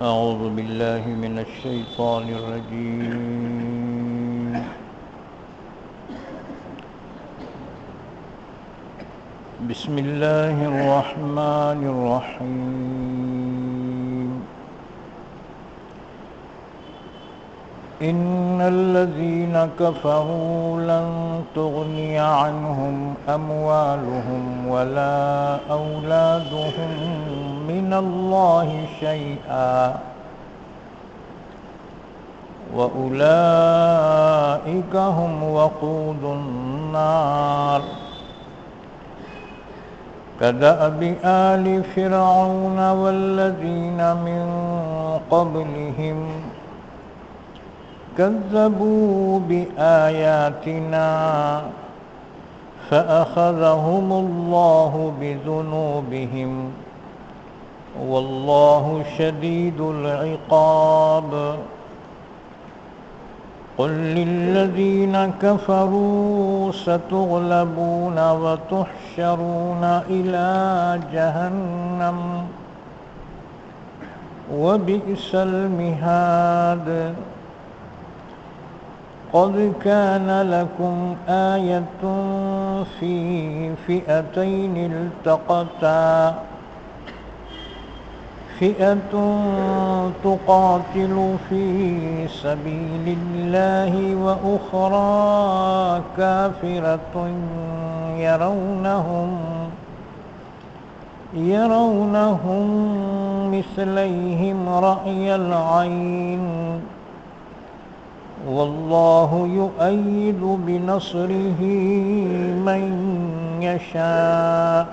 أعوذ بالله من الشيطان الرجيم. بسم الله الرحمن الرحيم. إن الذين كفروا لن تغني عنهم أموالهم ولا أولادهم من الله شيئا وأولئك هم وقود النار. كدأب آل فرعون والذين من قبلهم كذبوا بآياتنا فأخذهم الله بذنوبهم والله شديد العقاب. قل للذين كفروا ستغلبون وتحشرون إلى جهنم وبئس المهاد. قد كان لكم آية في فئتين التقتا فئة تقاتل في سبيل الله وأخرى كافرة يرونهم مثليهم رأي العين والله يؤيد بنصره من يشاء.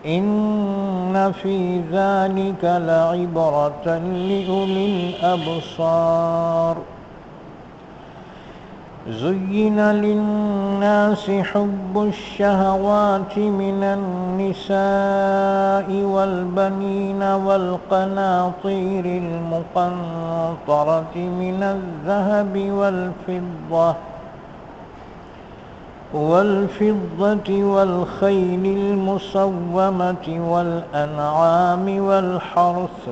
إن في ذلك لعبرة لأولي الأبصار. زين للناس حب الشهوات من النساء والبنين والقناطير المقنطرة من الذهب والفضة والخيل المسومة والأنعام والحرث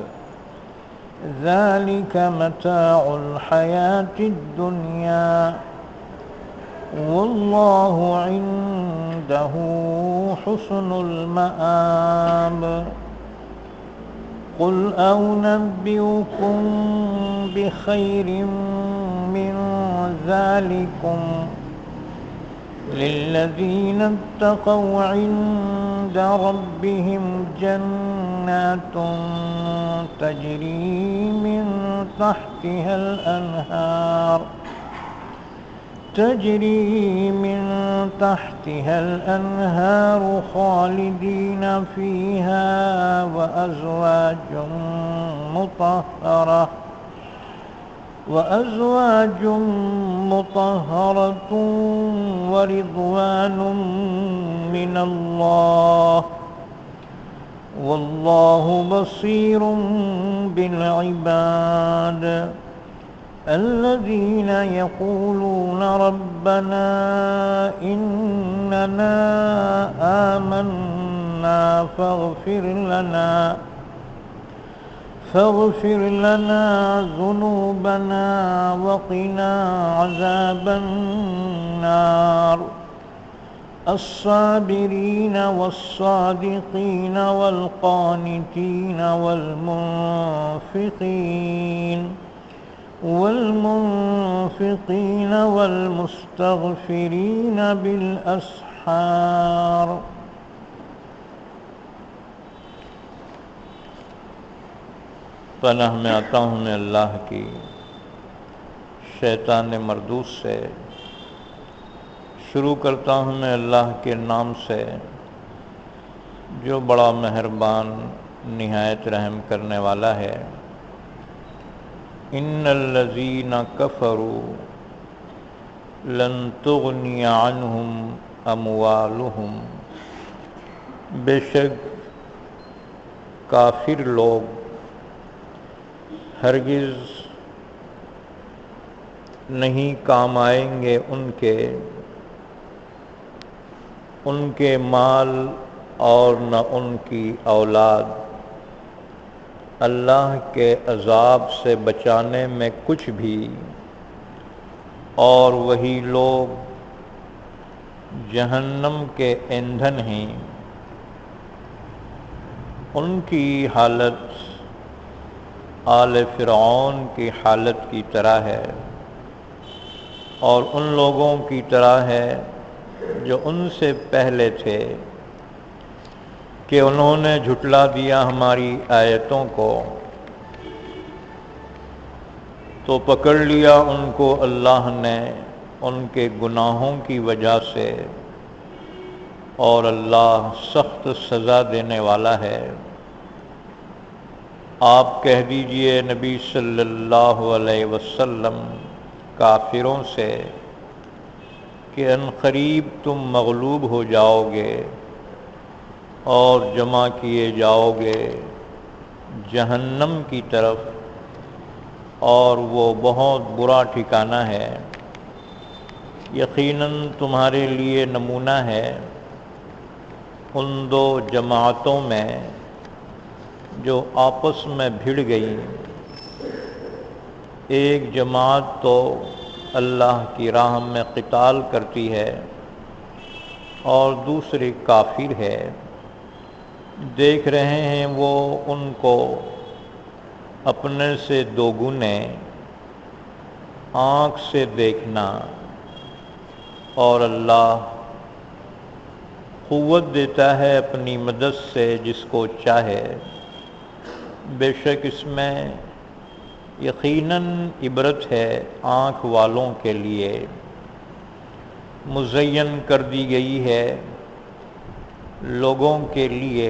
ذلك متاع الحياة الدنيا والله عنده حسن المآب. قل أنبئكم بخير من ذلكم للذين اتقوا عند ربهم جنات تجري من تحتها الأنهار خالدين فيها وأزواج مطهرة ورضوان من الله والله بصير بالعباد. الذين يقولون ربنا إننا آمنا فاغفر لنا ذنوبنا وقنا عذاب النار. الصابرين والصادقين والقانتين والمنفقين والمستغفرين بالأسحار. پناہ میں آتا ہوں میں اللہ کی شیطان مردود سے. شروع کرتا ہوں میں اللہ کے نام سے جو بڑا مہربان نہایت رحم کرنے والا ہے. ان الذین کفروا لن تغنی عنہم اموالہم، بے شک کافر لوگ ہرگز نہیں کام آئیں گے ان کے مال اور نہ ان کی اولاد اللہ کے عذاب سے بچانے میں کچھ بھی، اور وہی لوگ جہنم کے ایندھن ہیں۔ ان کی حالت آل فرعون کی حالت کی طرح ہے، اور ان لوگوں کی طرح ہے جو ان سے پہلے تھے، کہ انہوں نے جھٹلا دیا ہماری آیتوں کو، تو پکڑ لیا ان کو اللہ نے ان کے گناہوں کی وجہ سے، اور اللہ سخت سزا دینے والا ہے۔ آپ کہہ دیجئے نبی صلی اللہ علیہ وسلم کافروں سے کہ ان قریب تم مغلوب ہو جاؤ گے اور جمع کیے جاؤ گے جہنم کی طرف، اور وہ بہت برا ٹھکانہ ہے۔ یقیناً تمہارے لیے نمونہ ہے ان دو جماعتوں میں جو آپس میں بھڑ گئیں، ایک جماعت تو اللہ کی راہ میں قتال کرتی ہے اور دوسری کافر ہے۔ دیکھ رہے ہیں وہ ان کو اپنے سے دوگنے آنکھ سے دیکھنا، اور اللہ قوت دیتا ہے اپنی مدد سے جس کو چاہے۔ بے شک اس میں یقیناً عبرت ہے آنکھ والوں کے لیے۔ مزین کر دی گئی ہے لوگوں کے لیے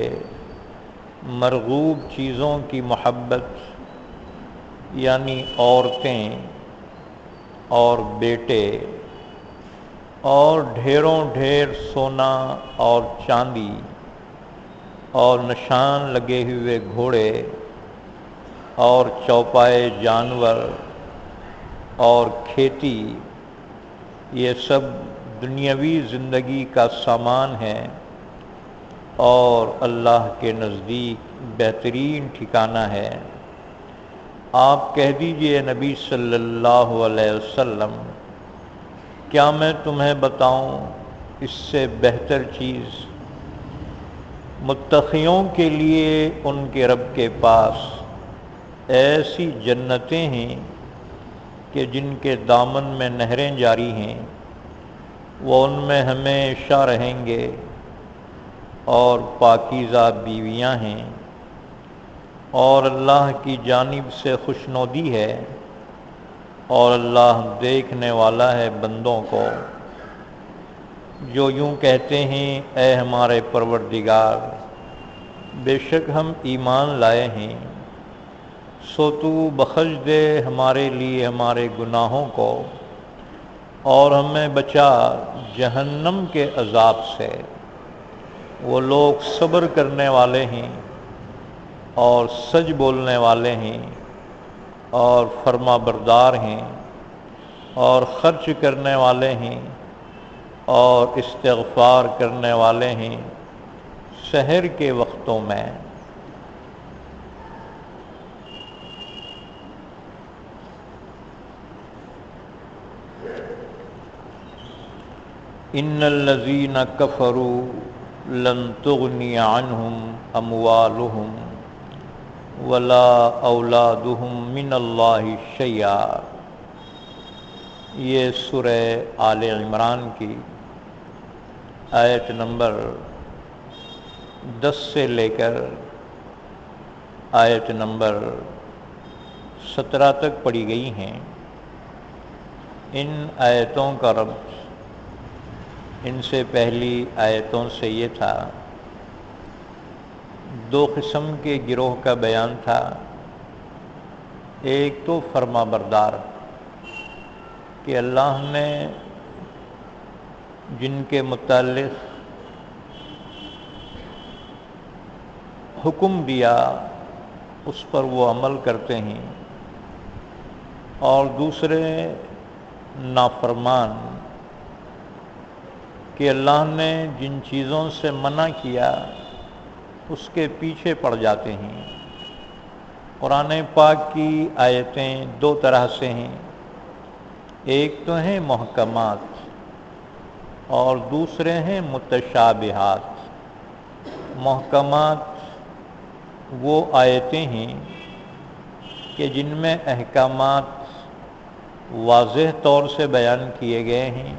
مرغوب چیزوں کی محبت، یعنی عورتیں اور بیٹے اور ڈھیروں ڈھیر سونا اور چاندی اور نشان لگے ہوئے گھوڑے اور چوپائے جانور اور کھیتی، یہ سب دنیاوی زندگی کا سامان ہے، اور اللہ کے نزدیک بہترین ٹھکانہ ہے۔ آپ کہہ دیجئے نبی صلی اللہ علیہ وسلم، کیا میں تمہیں بتاؤں اس سے بہتر چیز؟ متقیوں کے لیے ان کے رب کے پاس ایسی جنتیں ہیں کہ جن کے دامن میں نہریں جاری ہیں، وہ ان میں ہمیشہ رہیں گے، اور پاکیزہ بیویاں ہیں، اور اللہ کی جانب سے خوشنودی ہے، اور اللہ دیکھنے والا ہے بندوں کو جو یوں کہتے ہیں اے ہمارے پروردگار، بے شک ہم ایمان لائے ہیں، سو تو بخش دے ہمارے لیے ہمارے گناہوں کو، اور ہمیں بچا جہنم کے عذاب سے۔ وہ لوگ صبر کرنے والے ہیں اور سچ بولنے والے ہیں اور فرما بردار ہیں اور خرچ کرنے والے ہیں اور استغفار کرنے والے ہیں سحر کے وقتوں میں۔ ان الذین کفروا لن تغنی عنہم اموالہم ولا اولادہم من اللہ شیئا۔ یہ سورہ آل عمران کی آیت نمبر 10 سے لے کر آیت نمبر 17 تک پڑھی گئی ہیں۔ ان آیتوں کا ربط ان سے پہلی آیتوں سے یہ تھا، دو قسم کے گروہ کا بیان تھا۔ ایک تو فرما بردار کہ اللہ نے جن کے متعلق حکم دیا اس پر وہ عمل کرتے ہیں، اور دوسرے نافرمان کہ اللہ نے جن چیزوں سے منع کیا اس کے پیچھے پڑ جاتے ہیں۔ قرآن پاک کی آیتیں دو طرح سے ہیں، ایک تو ہیں محکمات اور دوسرے ہیں متشابہات۔ محکمات وہ آیتیں ہیں کہ جن میں احکامات واضح طور سے بیان کیے گئے ہیں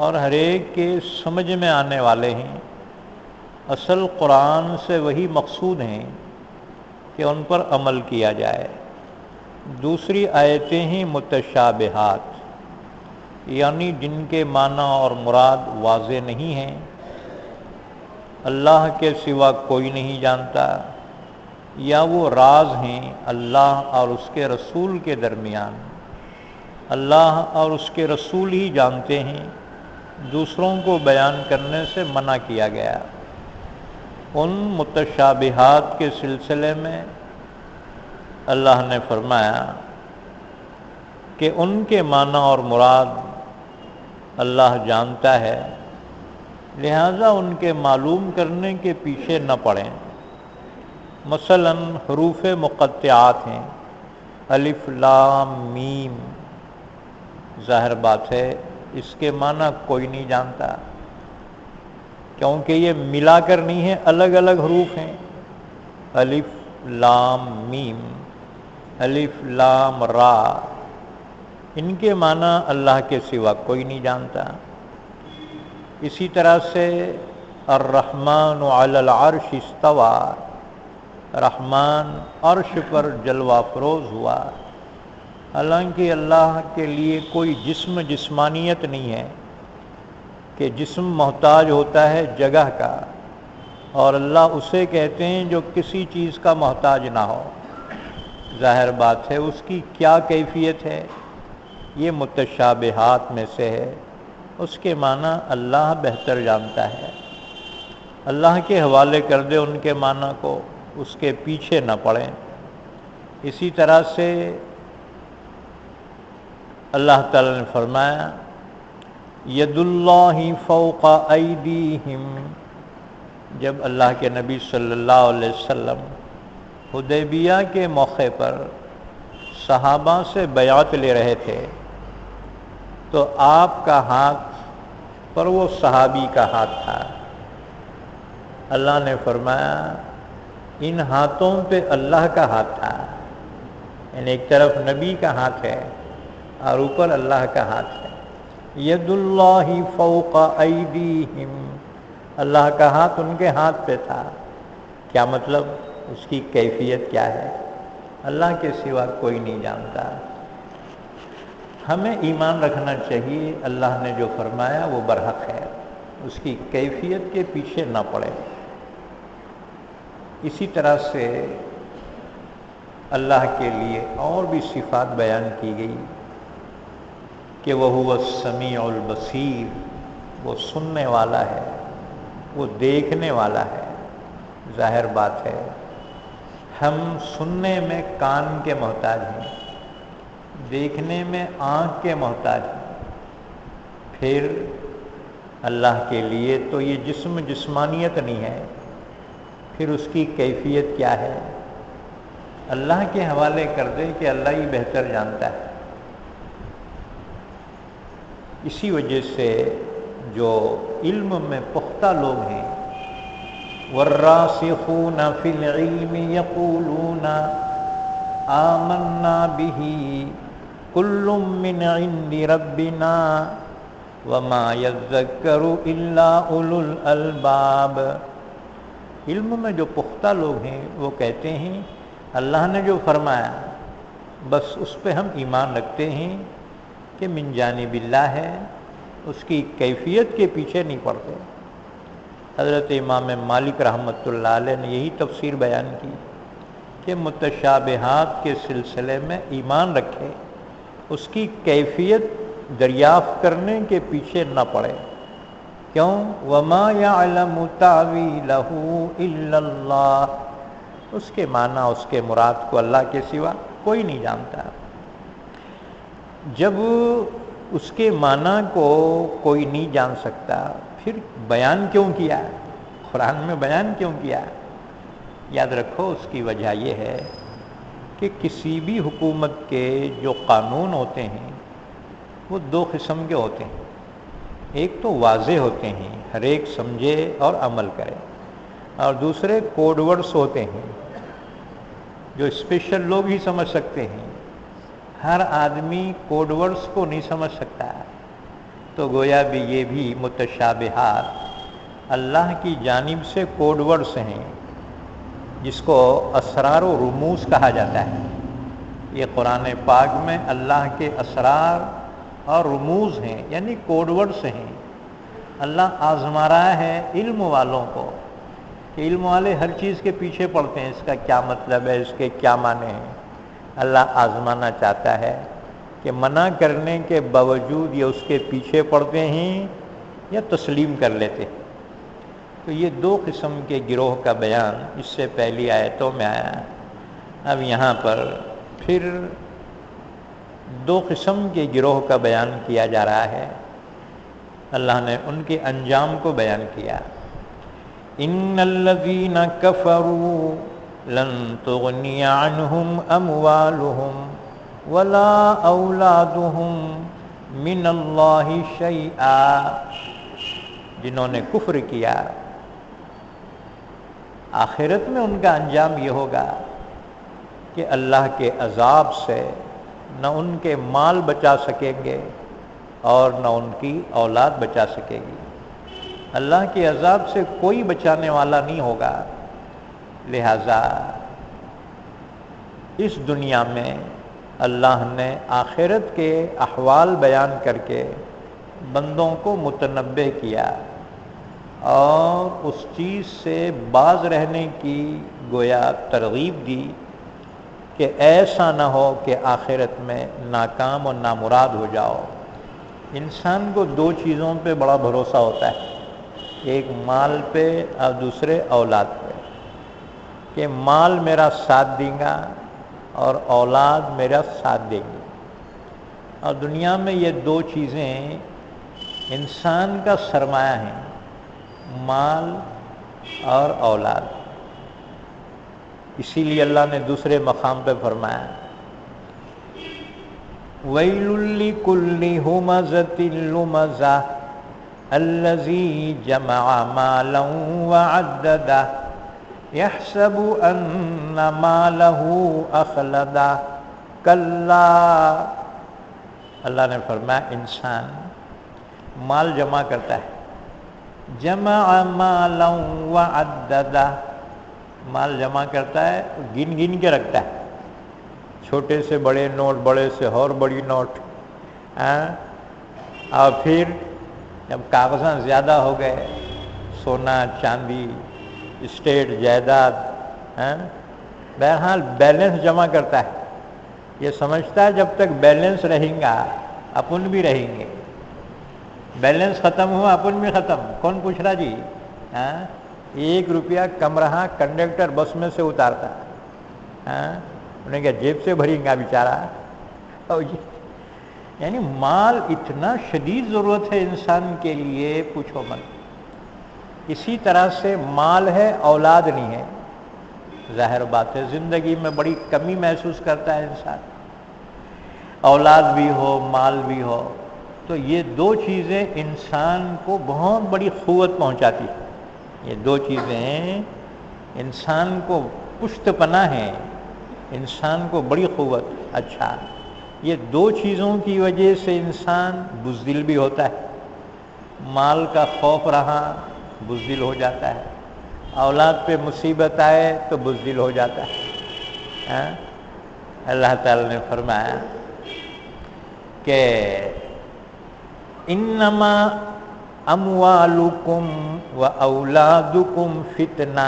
اور ہر ایک کے سمجھ میں آنے والے ہیں، اصل قرآن سے وہی مقصود ہیں کہ ان پر عمل کیا جائے۔ دوسری آیتیں ہیں متشابہات، یعنی جن کے معنی اور مراد واضح نہیں ہیں، اللہ کے سوا کوئی نہیں جانتا، یا وہ راز ہیں اللہ اور اس کے رسول کے درمیان، اللہ اور اس کے رسول ہی جانتے ہیں، دوسروں کو بیان کرنے سے منع کیا گیا۔ ان متشابہات کے سلسلے میں اللہ نے فرمایا کہ ان کے معنی اور مراد اللہ جانتا ہے، لہذا ان کے معلوم کرنے کے پیچھے نہ پڑیں۔ مثلا حروف مقطعات ہیں، الف لام میم، ظاہر بات ہے اس کے معنی کوئی نہیں جانتا، کیونکہ یہ ملا کر نہیں ہے، الگ الگ حروف ہیں، الف لام میم، الف لام را، ان کے معنی اللہ کے سوا کوئی نہیں جانتا۔ اسی طرح سے الرحمن علی العرش استوى، رحمان عرش پر جلوہ افروز ہوا، حالانکہ اللہ کے لیے کوئی جسمانیت نہیں ہے کہ جسم محتاج ہوتا ہے جگہ کا، اور اللہ اسے کہتے ہیں جو کسی چیز کا محتاج نہ ہو۔ ظاہر بات ہے اس کی کیا کیفیت ہے، یہ متشابہات میں سے ہے، اس کے معنی اللہ بہتر جانتا ہے۔ اللہ کے حوالے کر دے ان کے معنی کو، اس کے پیچھے نہ پڑیں۔ اسی طرح سے اللہ تعالیٰ نے فرمایا ید اللہ فوق ایدیہم، جب اللہ کے نبی صلی اللہ علیہ وسلم حدیبیہ کے موقع پر صحابہ سے بیعت لے رہے تھے تو آپ کا ہاتھ پر وہ صحابی کا ہاتھ تھا۔ اللہ نے فرمایا ان ہاتھوں پہ اللہ کا ہاتھ تھا، یعنی ایک طرف نبی کا ہاتھ ہے اور اوپر اللہ کا ہاتھ ہے۔ ید اللہ فوق ایدیہم، اللہ کا ہاتھ ان کے ہاتھ پہ تھا۔ کیا مطلب، اس کی کیفیت کیا ہے، اللہ کے سوا کوئی نہیں جانتا۔ ہمیں ایمان رکھنا چاہیے اللہ نے جو فرمایا وہ برحق ہے، اس کی کیفیت کے پیچھے نہ پڑے۔ اسی طرح سے اللہ کے لیے اور بھی صفات بیان کی گئی کہ وہ السمیع البصیر، وہ سننے والا ہے، وہ دیکھنے والا ہے۔ ظاہر بات ہے ہم سننے میں کان کے محتاج ہیں، دیکھنے میں آنکھ کے محتاج ہیں، پھر اللہ کے لیے تو یہ جسمانیت نہیں ہے، پھر اس کی کیفیت کیا ہے، اللہ کے حوالے کر دے کہ اللہ ہی بہتر جانتا ہے۔ اسی وجہ سے جو علم میں پختہ لوگ ہیں، والراسخون فی العلم یقولون آمنا به کل من عند ربنا وما یذکر الا اولو الالباب۔ علم میں جو پختہ لوگ ہیں وہ کہتے ہیں اللہ نے جو فرمایا بس اس پہ ہم ایمان رکھتے ہیں کہ من جانب اللہ ہے، اس کی کیفیت کے پیچھے نہیں پڑتے۔ حضرت امام مالک رحمۃ اللہ علیہ نے یہی تفسیر بیان کی کہ متشابہات کے سلسلے میں ایمان رکھے، اس کی کیفیت دریافت کرنے کے پیچھے نہ پڑے۔ کیوں؟ وما يعلم تاویلہ الا اللہ، اس کے معنی اس کے مراد کو اللہ کے سوا کوئی نہیں جانتا۔ جب اس کے معنی کو کوئی نہیں جان سکتا پھر بیان کیوں کیا، قرآن میں بیان کیوں کیا؟ یاد رکھو اس کی وجہ یہ ہے کہ کسی بھی حکومت کے جو قانون ہوتے ہیں وہ دو قسم کے ہوتے ہیں. ایک تو واضح ہوتے ہیں، ہر ایک سمجھے اور عمل کرے، اور دوسرے کوڈ ورڈس ہوتے ہیں جو اسپیشل لوگ ہی سمجھ سکتے ہیں. ہر آدمی کوڈ ورڈس کو نہیں سمجھ سکتا. تو گویا بھی یہ بھی متشابہات اللہ کی جانب سے کوڈ ورڈس ہیں جس کو اسرار و رموز کہا جاتا ہے. یہ قرآن پاک میں اللہ کے اسرار اور رموز ہیں، یعنی کوڈ ورڈس ہیں. اللہ آزما رہا ہے علم والوں کو کہ علم والے ہر چیز کے پیچھے پڑتے ہیں، اس کا کیا مطلب ہے، اس کے کیا معنی ہیں. اللہ آزمانا چاہتا ہے کہ منع کرنے کے باوجود یہ اس کے پیچھے پڑتے ہیں یا تسلیم کر لیتے ہیں. تو یہ دو قسم کے گروہ کا بیان اس سے پہلی آیتوں میں آیا. اب یہاں پر پھر دو قسم کے گروہ کا بیان کیا جا رہا ہے. اللہ نے ان کے انجام کو بیان کیا. ان الذین کفروا لن تغنی عنہم اموالہم ولا اولادہم من اللہ شیئا. جنہوں نے کفر کیا آخرت میں ان کا انجام یہ ہوگا کہ اللہ کے عذاب سے نہ ان کے مال بچا سکیں گے اور نہ ان کی اولاد بچا سکے گی. اللہ کے عذاب سے کوئی بچانے والا نہیں ہوگا. لہذا اس دنیا میں اللہ نے آخرت کے احوال بیان کر کے بندوں کو متنبہ کیا اور اس چیز سے باز رہنے کی گویا ترغیب دی کہ ایسا نہ ہو کہ آخرت میں ناکام اور نامراد ہو جاؤ. انسان کو دو چیزوں پہ بڑا بھروسہ ہوتا ہے، ایک مال پہ اور دوسرے اولاد پہ، کہ مال میرا ساتھ دے گا اور اولاد میرا ساتھ دے گی. اور دنیا میں یہ دو چیزیں انسان کا سرمایہ ہیں، مال اور اولاد. اسی لیے اللہ نے دوسرے مقام پہ فرمایا وَيْلٌ لِّكُلِّ هُمَزَةٍ لُّمَزَةٍ الَّذِي جَمَعَ مَالًا وَعَدَّدَهُ يَحْسَبُ أَنَّ مَالَهُ أَخْلَدَهُ كَلَّا. اللہ نے فرمایا انسان مال جمع کرتا ہے، جمع مالا وعددہ، مال جمع کرتا ہے گن گن کے رکھتا ہے، چھوٹے سے بڑے نوٹ، بڑے سے اور بڑی نوٹ. اور پھر جب کاغذاں زیادہ ہو گئے، سونا چاندی اسٹیٹ جائیداد، بہرحال بیلنس جمع کرتا ہے. یہ سمجھتا ہے جب تک بیلنس رہیں گا اپن بھی رہیں گے، بیلنس ختم ہوا اپن بھی ختم. کون پوچھ رہا جی؟ 1 روپیہ کم رہا کنڈکٹر بس میں سے اتارتا، انہیں کہا جیب سے بھریں گا بیچارہ. یعنی مال اتنا شدید ضرورت ہے انسان کے لیے، پوچھو مت. اسی طرح سے مال ہے اولاد نہیں ہے. ظاہر بات ہے زندگی میں بڑی کمی محسوس کرتا ہے انسان، اولاد بھی ہو مال بھی ہو. تو یہ دو چیزیں انسان کو بہت بڑی قوت پہنچاتی ہیں. یہ دو چیزیں انسان کو پشت پناہ ہیں، انسان کو بڑی قوت. اچھا، یہ دو چیزوں کی وجہ سے انسان بزدل بھی ہوتا ہے. مال کا خوف رہا بزدل ہو جاتا ہے، اولاد پہ مصیبت آئے تو بزدل ہو جاتا ہے. اللہ تعالی نے فرمایا کہ انما اموالکم و اولادکم فتنہ.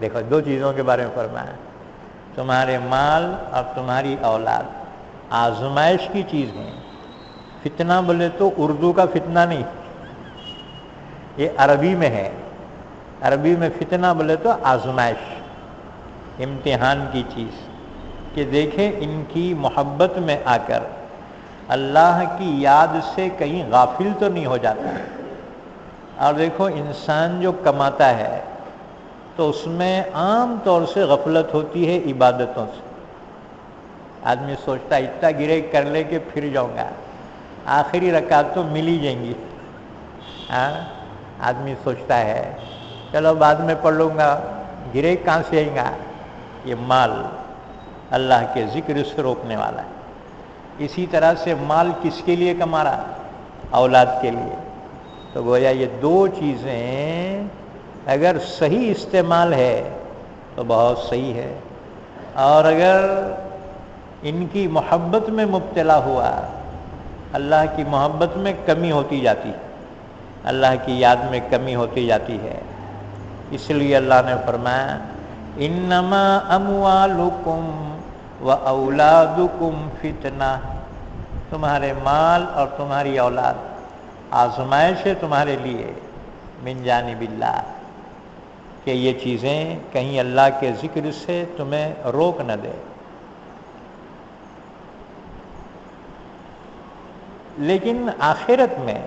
دیکھو دو چیزوں کے بارے میں فرمایا، تمہارے مال اور تمہاری اولاد آزمائش کی چیز ہیں. فتنہ بولے تو اردو کا فتنہ نہیں، یہ عربی میں ہے. عربی میں فتنہ بولے تو آزمائش، امتحان کی چیز. کہ دیکھیں ان کی محبت میں آ کر اللہ کی یاد سے کہیں غافل تو نہیں ہو جاتا. اور دیکھو انسان جو کماتا ہے تو اس میں عام طور سے غفلت ہوتی ہے عبادتوں سے. آدمی سوچتا ہے اتنا گرے کر لے کے پھر جاؤں گا، آخری رکعت تو مل ہی جائیں گی. ہاں آدمی سوچتا ہے چلو بعد میں پڑھ لوں گا، گرے کہاں سے آئیں گا؟ یہ مال اللہ کے ذکر سے روکنے والا ہے. اسی طرح سے مال کس کے لیے کما رہا؟ اولاد کے لیے. تو گویا یہ دو چیزیں اگر صحیح استعمال ہے تو بہت صحیح ہے، اور اگر ان کی محبت میں مبتلا ہوا، اللہ کی محبت میں کمی ہوتی جاتی ہے، اللہ کی یاد میں کمی ہوتی جاتی ہے. اس لیے اللہ نے فرمایا انما اموالکم و اولادکم فتنہ، تمہارے مال اور تمہاری اولاد آزمائش ہے تمہارے لیے من جانب اللہ، کہ یہ چیزیں کہیں اللہ کے ذکر سے تمہیں روک نہ دے. لیکن آخرت میں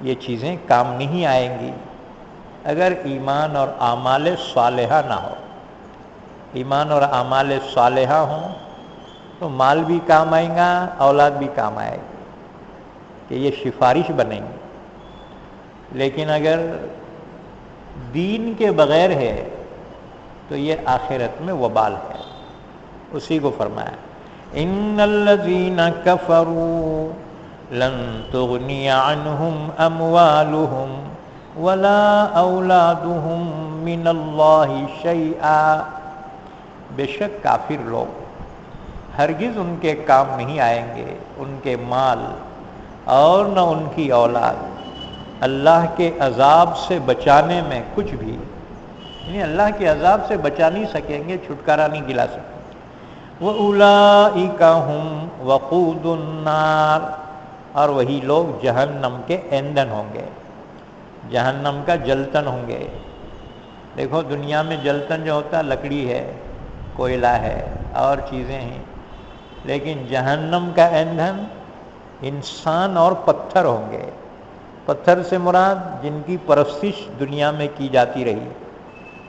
یہ چیزیں کام نہیں آئیں گی اگر ایمان اور اعمال صالحہ نہ ہو. ایمان اور اعمال صالحہ ہوں تو مال بھی کام آئے گا، اولاد بھی کام آئے گی، کہ یہ سفارش بنیں گی. لیکن اگر دین کے بغیر ہے تو یہ آخرت میں وبال ہے. اسی کو فرمایا ان الذین کفروا لن تغنی عنہم اموالہم ولا اولادہم من اللہ شیئا، بے شک کافر لوگ ہرگز ان کے کام نہیں آئیں گے، ان کے مال اور نہ ان کی اولاد اللہ کے عذاب سے بچانے میں کچھ بھی، یعنی اللہ کے عذاب سے بچا نہیں سکیں گے، چھٹکارا نہیں دلا سکیں گے. وَأُولَئِكَ هُمْ وَقُودُ النَّارِ، اور وہی لوگ جہنم کے ایندھن ہوں گے، جہنم کا جلتن ہوں گے. دیکھو دنیا میں جلتن جو ہوتا ہے لکڑی ہے، کوئلہ ہے اور چیزیں ہیں، لیکن جہنم کا ایندھن انسان اور پتھر ہوں گے. پتھر سے مراد جن کی پرستش دنیا میں کی جاتی رہی،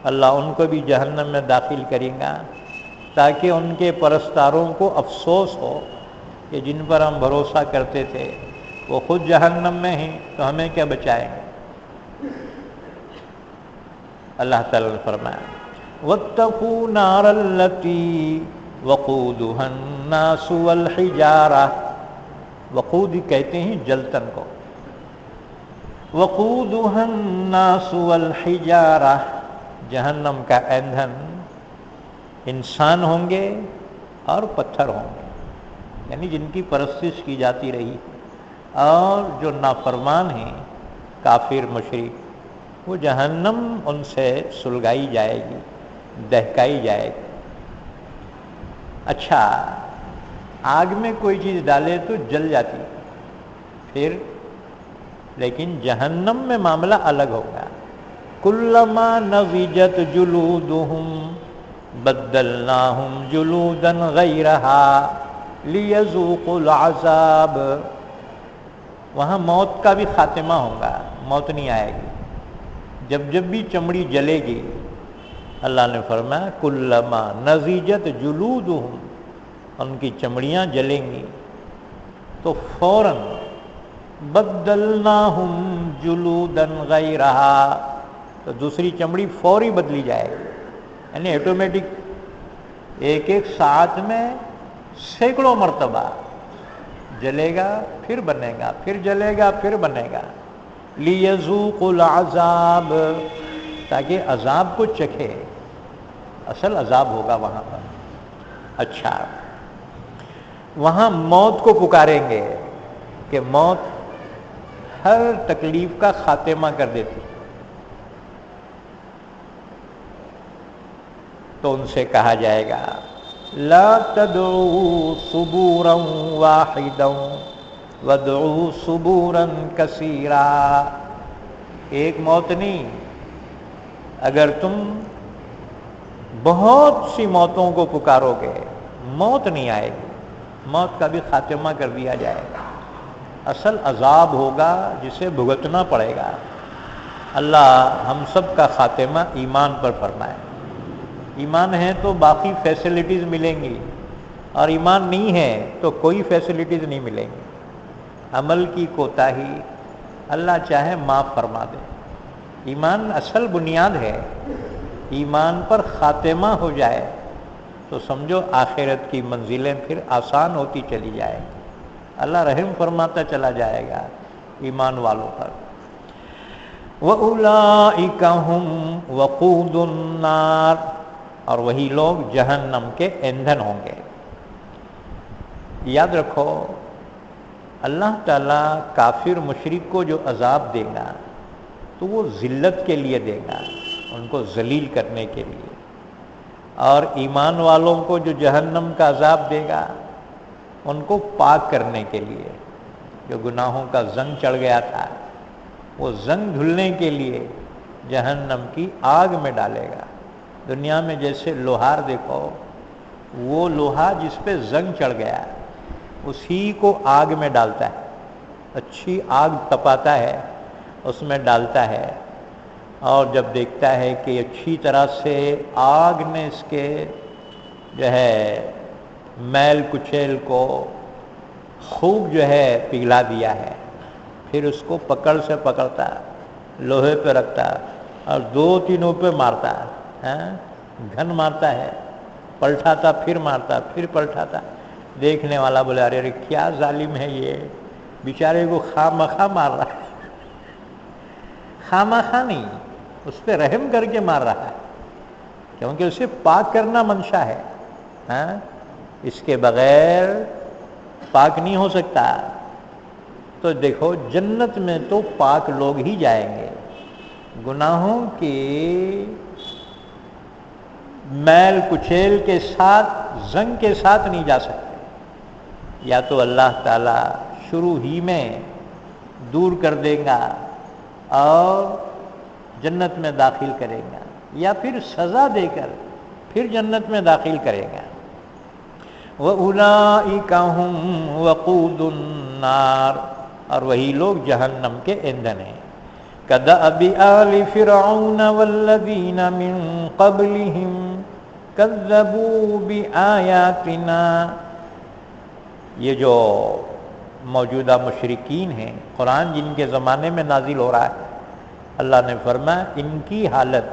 اللہ ان کو بھی جہنم میں داخل کرے گا تاکہ ان کے پرستاروں کو افسوس ہو کہ جن پر ہم بھروسہ کرتے تھے وہ خود جہنم میں ہیں تو ہمیں کیا بچائیں گے. اللہ تعالیٰ نے فرمایا وَاتَّقُوا نَارَ الَّتِي وَقُودُهَا النَّاسُ وَالْحِجَارَةُ، وقود کہتے ہیں جلتن کو. وَقُودُهَا النَّاسُ وَالْحِجَارَةُ، جہنم کا ایندھن انسان ہوں گے اور پتھر ہوں گے، یعنی جن کی پرستش کی جاتی رہی اور جو نافرمان ہیں کافر مشرک، وہ جہنم ان سے سلگائی جائے گی، دہکائی جائے گی. اچھا آگ میں کوئی چیز ڈالے تو جل جاتی پھر، لیکن جہنم میں معاملہ الگ ہوگا. کلما نضجت جلودہم بدلناہم جلودا غیرہا لیذوقوا العذاب، وہاں موت کا بھی خاتمہ ہوگا، موت نہیں آئے گی. جب جب بھی چمڑی جلے گی، اللہ نے فرمایا کلما نضجت جلودہم، ان کی چمڑیاں جلیں گی تو فوراً بدلناہم جلودا غیرہا، تو دوسری چمڑی فوری بدلی جائے گی، یعنی ایٹومیٹک، ایک ایک ساتھ میں سینکڑوں مرتبہ جلے گا پھر بنے گا، پھر جلے گا پھر بنے گا. لیذوقوا العذاب، تاکہ عذاب کو چکھے، اصل عذاب ہوگا وہاں پر. اچھا وہاں موت کو پکاریں گے کہ موت ہر تکلیف کا خاتمہ کر دیتی، تو ان سے کہا جائے گا لا تدعوا ثبورا واحدا وادعوا ثبورا کثیرا، ایک موت نہیں، اگر تم بہت سی موتوں کو پکارو گے موت نہیں آئے گی، موت کا بھی خاتمہ کر دیا جائے گا. اصل عذاب ہوگا جسے بھگتنا پڑے گا. اللہ ہم سب کا خاتمہ ایمان پر فرمائے. ایمان ہے تو باقی فیسلٹیز ملیں گی، اور ایمان نہیں ہے تو کوئی فیسلٹیز نہیں ملیں گی. عمل کی کوتاہی اللہ چاہے معاف فرما دے. ایمان اصل بنیاد ہے. ایمان پر خاتمہ ہو جائے تو سمجھو آخرت کی منزلیں پھر آسان ہوتی چلی جائے گی. اللہ رحم فرماتا چلا جائے گا ایمان والوں پر. وَأُولَئِكَ هُمْ وَقُودُ النَّارِ، اور وہی لوگ جہنم کے ایندھن ہوں گے. یاد رکھو اللہ تعالیٰ کافر مشرک کو جو عذاب دے گا تو وہ ذلت کے لیے دے گا، ان کو ذلیل کرنے کے لیے. اور ایمان والوں کو جو جہنم کا عذاب دے گا ان کو پاک کرنے کے لیے. جو گناہوں کا زنگ چڑھ گیا تھا وہ زنگ دھلنے کے لیے جہنم کی آگ میں ڈالے گا. دنیا میں جیسے لوہار دیکھو، وہ لوہا جس پہ زنگ چڑھ گیا اسی کو آگ میں ڈالتا ہے، اچھی آگ تپاتا ہے اس میں ڈالتا ہے، اور جب دیکھتا ہے کہ اچھی طرح سے آگ نے اس کے جو ہے میل کچیل کو خوب جو ہے پگھلا دیا ہے، پھر اس کو پکڑ سے پکڑتا، لوہے پہ رکھتا اور 2-3 پہ مارتا، گھن مارتا ہے، پلٹاتا پھر مارتا پھر پلٹاتا. دیکھنے والا بولے ارے کیا ظالم ہے یہ، بیچارے کو خواہ مخواہ مار رہا ہے. خواہ مخواہ نہیں، اس پہ رحم کر کے مار رہا ہے، کیونکہ اسے پاک کرنا منشا ہے. اس کے بغیر پاک نہیں ہو سکتا. تو دیکھو جنت میں تو پاک لوگ ہی جائیں گے، گناہوں کی میل کچیل کے ساتھ زنگ کے ساتھ نہیں جا سکتے. یا تو اللہ تعالیٰ شروع ہی میں دور کر دے گا اور جنت میں داخل کرے گا، یا پھر سزا دے کر پھر جنت میں داخل کرے گا. وَأُولَئِكَ هُمْ وَقُودُ النَّارِ، اور وہی لوگ جہنم کے ایندھن ہیں. كَدَأْبِ آلِ فِرْعَوْنَ وَالَّذِينَ مِن قَبْلِهِمْ كَذَّبُوا بِآيَاتِنَا. یہ جو موجودہ مشرکین ہیں، قرآن جن کے زمانے میں نازل ہو رہا ہے، اللہ نے فرمایا ان کی حالت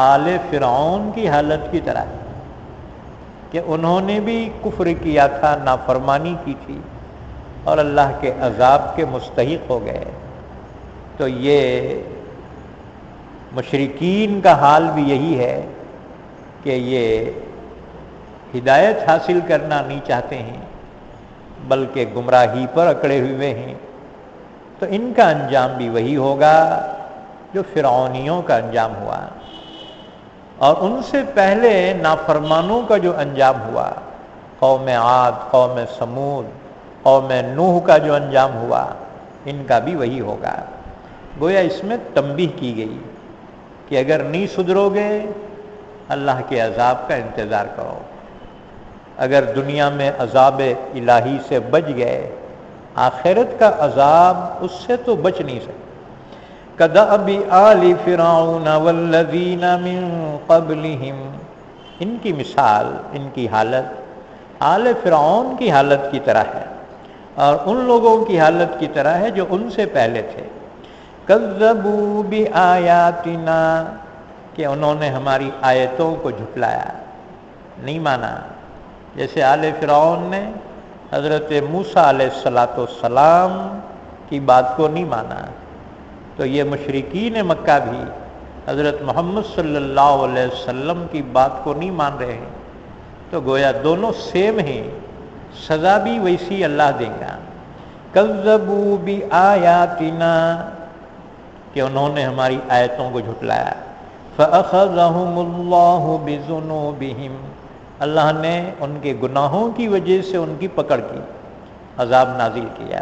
آل فرعون کی حالت کی طرح ہے کہ انہوں نے بھی کفر کیا تھا، نافرمانی کی تھی اور اللہ کے عذاب کے مستحق ہو گئے. تو یہ مشرکین کا حال بھی یہی ہے کہ یہ ہدایت حاصل کرنا نہیں چاہتے ہیں بلکہ گمراہی پر اکڑے ہوئے ہیں. تو ان کا انجام بھی وہی ہوگا جو فرعونیوں کا انجام ہوا، اور ان سے پہلے نافرمانوں کا جو انجام ہوا، قوم عاد، قوم سمود، قوم نوح کا جو انجام ہوا، ان کا بھی وہی ہوگا. گویا اس میں تنبیہ کی گئی کہ اگر نہیں سدھرو گے اللہ کے عذاب کا انتظار کرو. اگر دنیا میں عذاب الہی سے بچ گئے، آخرت کا عذاب اس سے تو بچ نہیں سکتے. كَدَأْبِ آلِ فِرْعَوْنَ وَالَّذِينَ مِن قَبْلِهِمْ، ان کی مثال، ان کی حالت آل فرعون کی حالت کی طرح ہے اور ان لوگوں کی حالت کی طرح ہے جو ان سے پہلے تھے. كَذَّبُوا بِآيَاتِنَا، کہ انہوں نے ہماری آیتوں کو جھٹلایا، نہیں مانا. جیسے آل فرعون نے حضرت موسیٰ علیہ السلام کی بات کو نہیں مانا، تو یہ مشرکین مکہ بھی حضرت محمد صلی اللہ علیہ وسلم کی بات کو نہیں مان رہے ہیں. تو گویا دونوں سیم ہیں، سزا بھی ویسی اللہ دے گا. کذبوا بآیاتنا، کہ انہوں نے ہماری آیتوں کو جھٹلایا. فأخذهم اللہ بذنوبہم، اللہ نے ان کے گناہوں کی وجہ سے ان کی پکڑ کی، عذاب نازل کیا.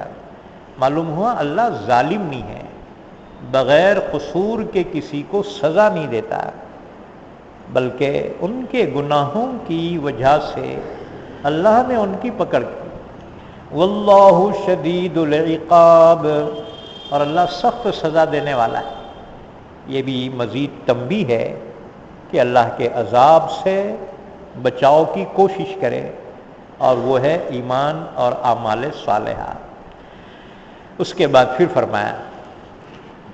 معلوم ہوا اللہ ظالم نہیں ہے، بغیر قصور کے کسی کو سزا نہیں دیتا، بلکہ ان کے گناہوں کی وجہ سے اللہ نے ان کی پکڑ کی. واللہ شدید العقاب، اور اللہ سخت سزا دینے والا ہے. یہ بھی مزید تنبیہ ہے کہ اللہ کے عذاب سے بچاؤ کی کوشش کرے. اور وہ ہے ایمان اور اعمال صالحہ۔ اس کے بعد پھر فرمایا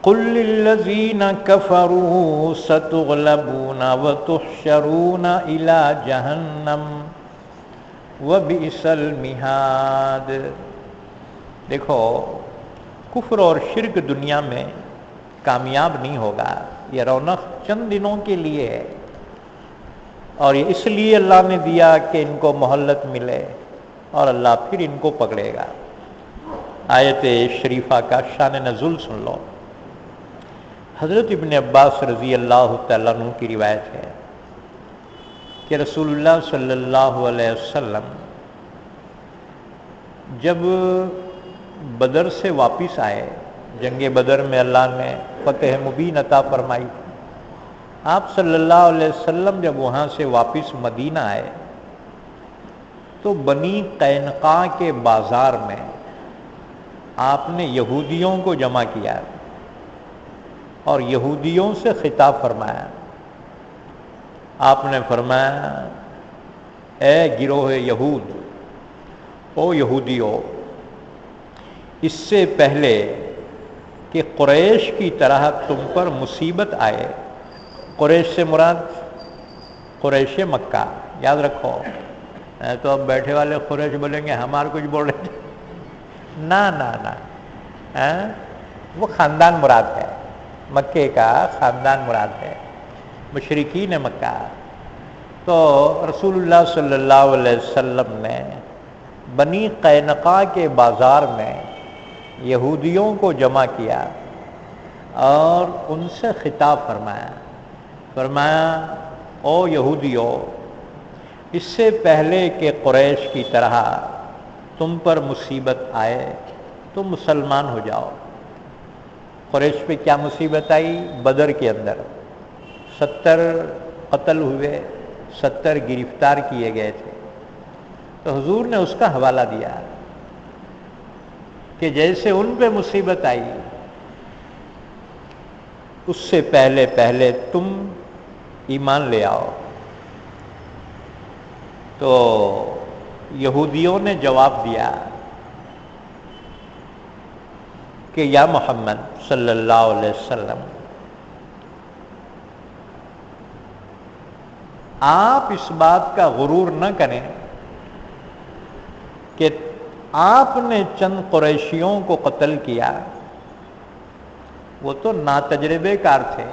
قُلْ لِلَّذِينَ كَفَرُوا سَتُغْلَبُونَ وَتُحْشَرُونَ إِلَى جَهَنَّمَ وَبِئْسَ الْمِهَادُ۔ دیکھو، کفر اور شرک دنیا میں کامیاب نہیں ہوگا، یہ رونق چند دنوں کے لیے ہے، اور یہ اس لیے اللہ نے دیا کہ ان کو مہلت ملے، اور اللہ پھر ان کو پکڑے گا۔ آیت شریفہ کا شان نزول سن لو۔ حضرت ابن عباس رضی اللہ تعالیٰ عنہ کی روایت ہے کہ رسول اللہ صلی اللہ علیہ وسلم جب بدر سے واپس آئے، جنگ بدر میں اللہ نے فتح مبین عطا فرمائی، آپ صلی اللہ علیہ وسلم جب وہاں سے واپس مدینہ آئے تو بنی قینقاع کے بازار میں آپ نے یہودیوں کو جمع کیا اور یہودیوں سے خطاب فرمایا۔ آپ نے فرمایا، اے گروہ یہود، او یہودیو، اس سے پہلے کہ قریش کی طرح تم پر مصیبت آئے، قریش سے مراد قریش مکہ، یاد رکھو، تو اب بیٹھے والے قریش بولیں گے ہمارے کچھ بول رہے تھے، نہ وہ خاندان مراد ہے، مکے کا خاندان مراد ہے، مشرکین مکہ۔ تو رسول اللہ صلی اللہ علیہ وسلم نے بنی قینقاع کے بازار میں یہودیوں کو جمع کیا اور ان سے خطاب فرمایا او یہودیو، اس سے پہلے کہ قریش کی طرح تم پر مصیبت آئے تم مسلمان ہو جاؤ۔ قریش پہ کیا مصیبت آئی؟ بدر کے اندر 70 قتل ہوئے، 70 گرفتار کیے گئے تھے۔ تو حضور نے اس کا حوالہ دیا کہ جیسے ان پہ مصیبت آئی اس سے پہلے تم ایمان لے آؤ۔ تو یہودیوں نے جواب دیا کہ یا محمد صلی اللہ علیہ وسلم، آپ اس بات کا غرور نہ کریں کہ آپ نے چند قریشیوں کو قتل کیا، وہ تو ناتجربے کار تھے،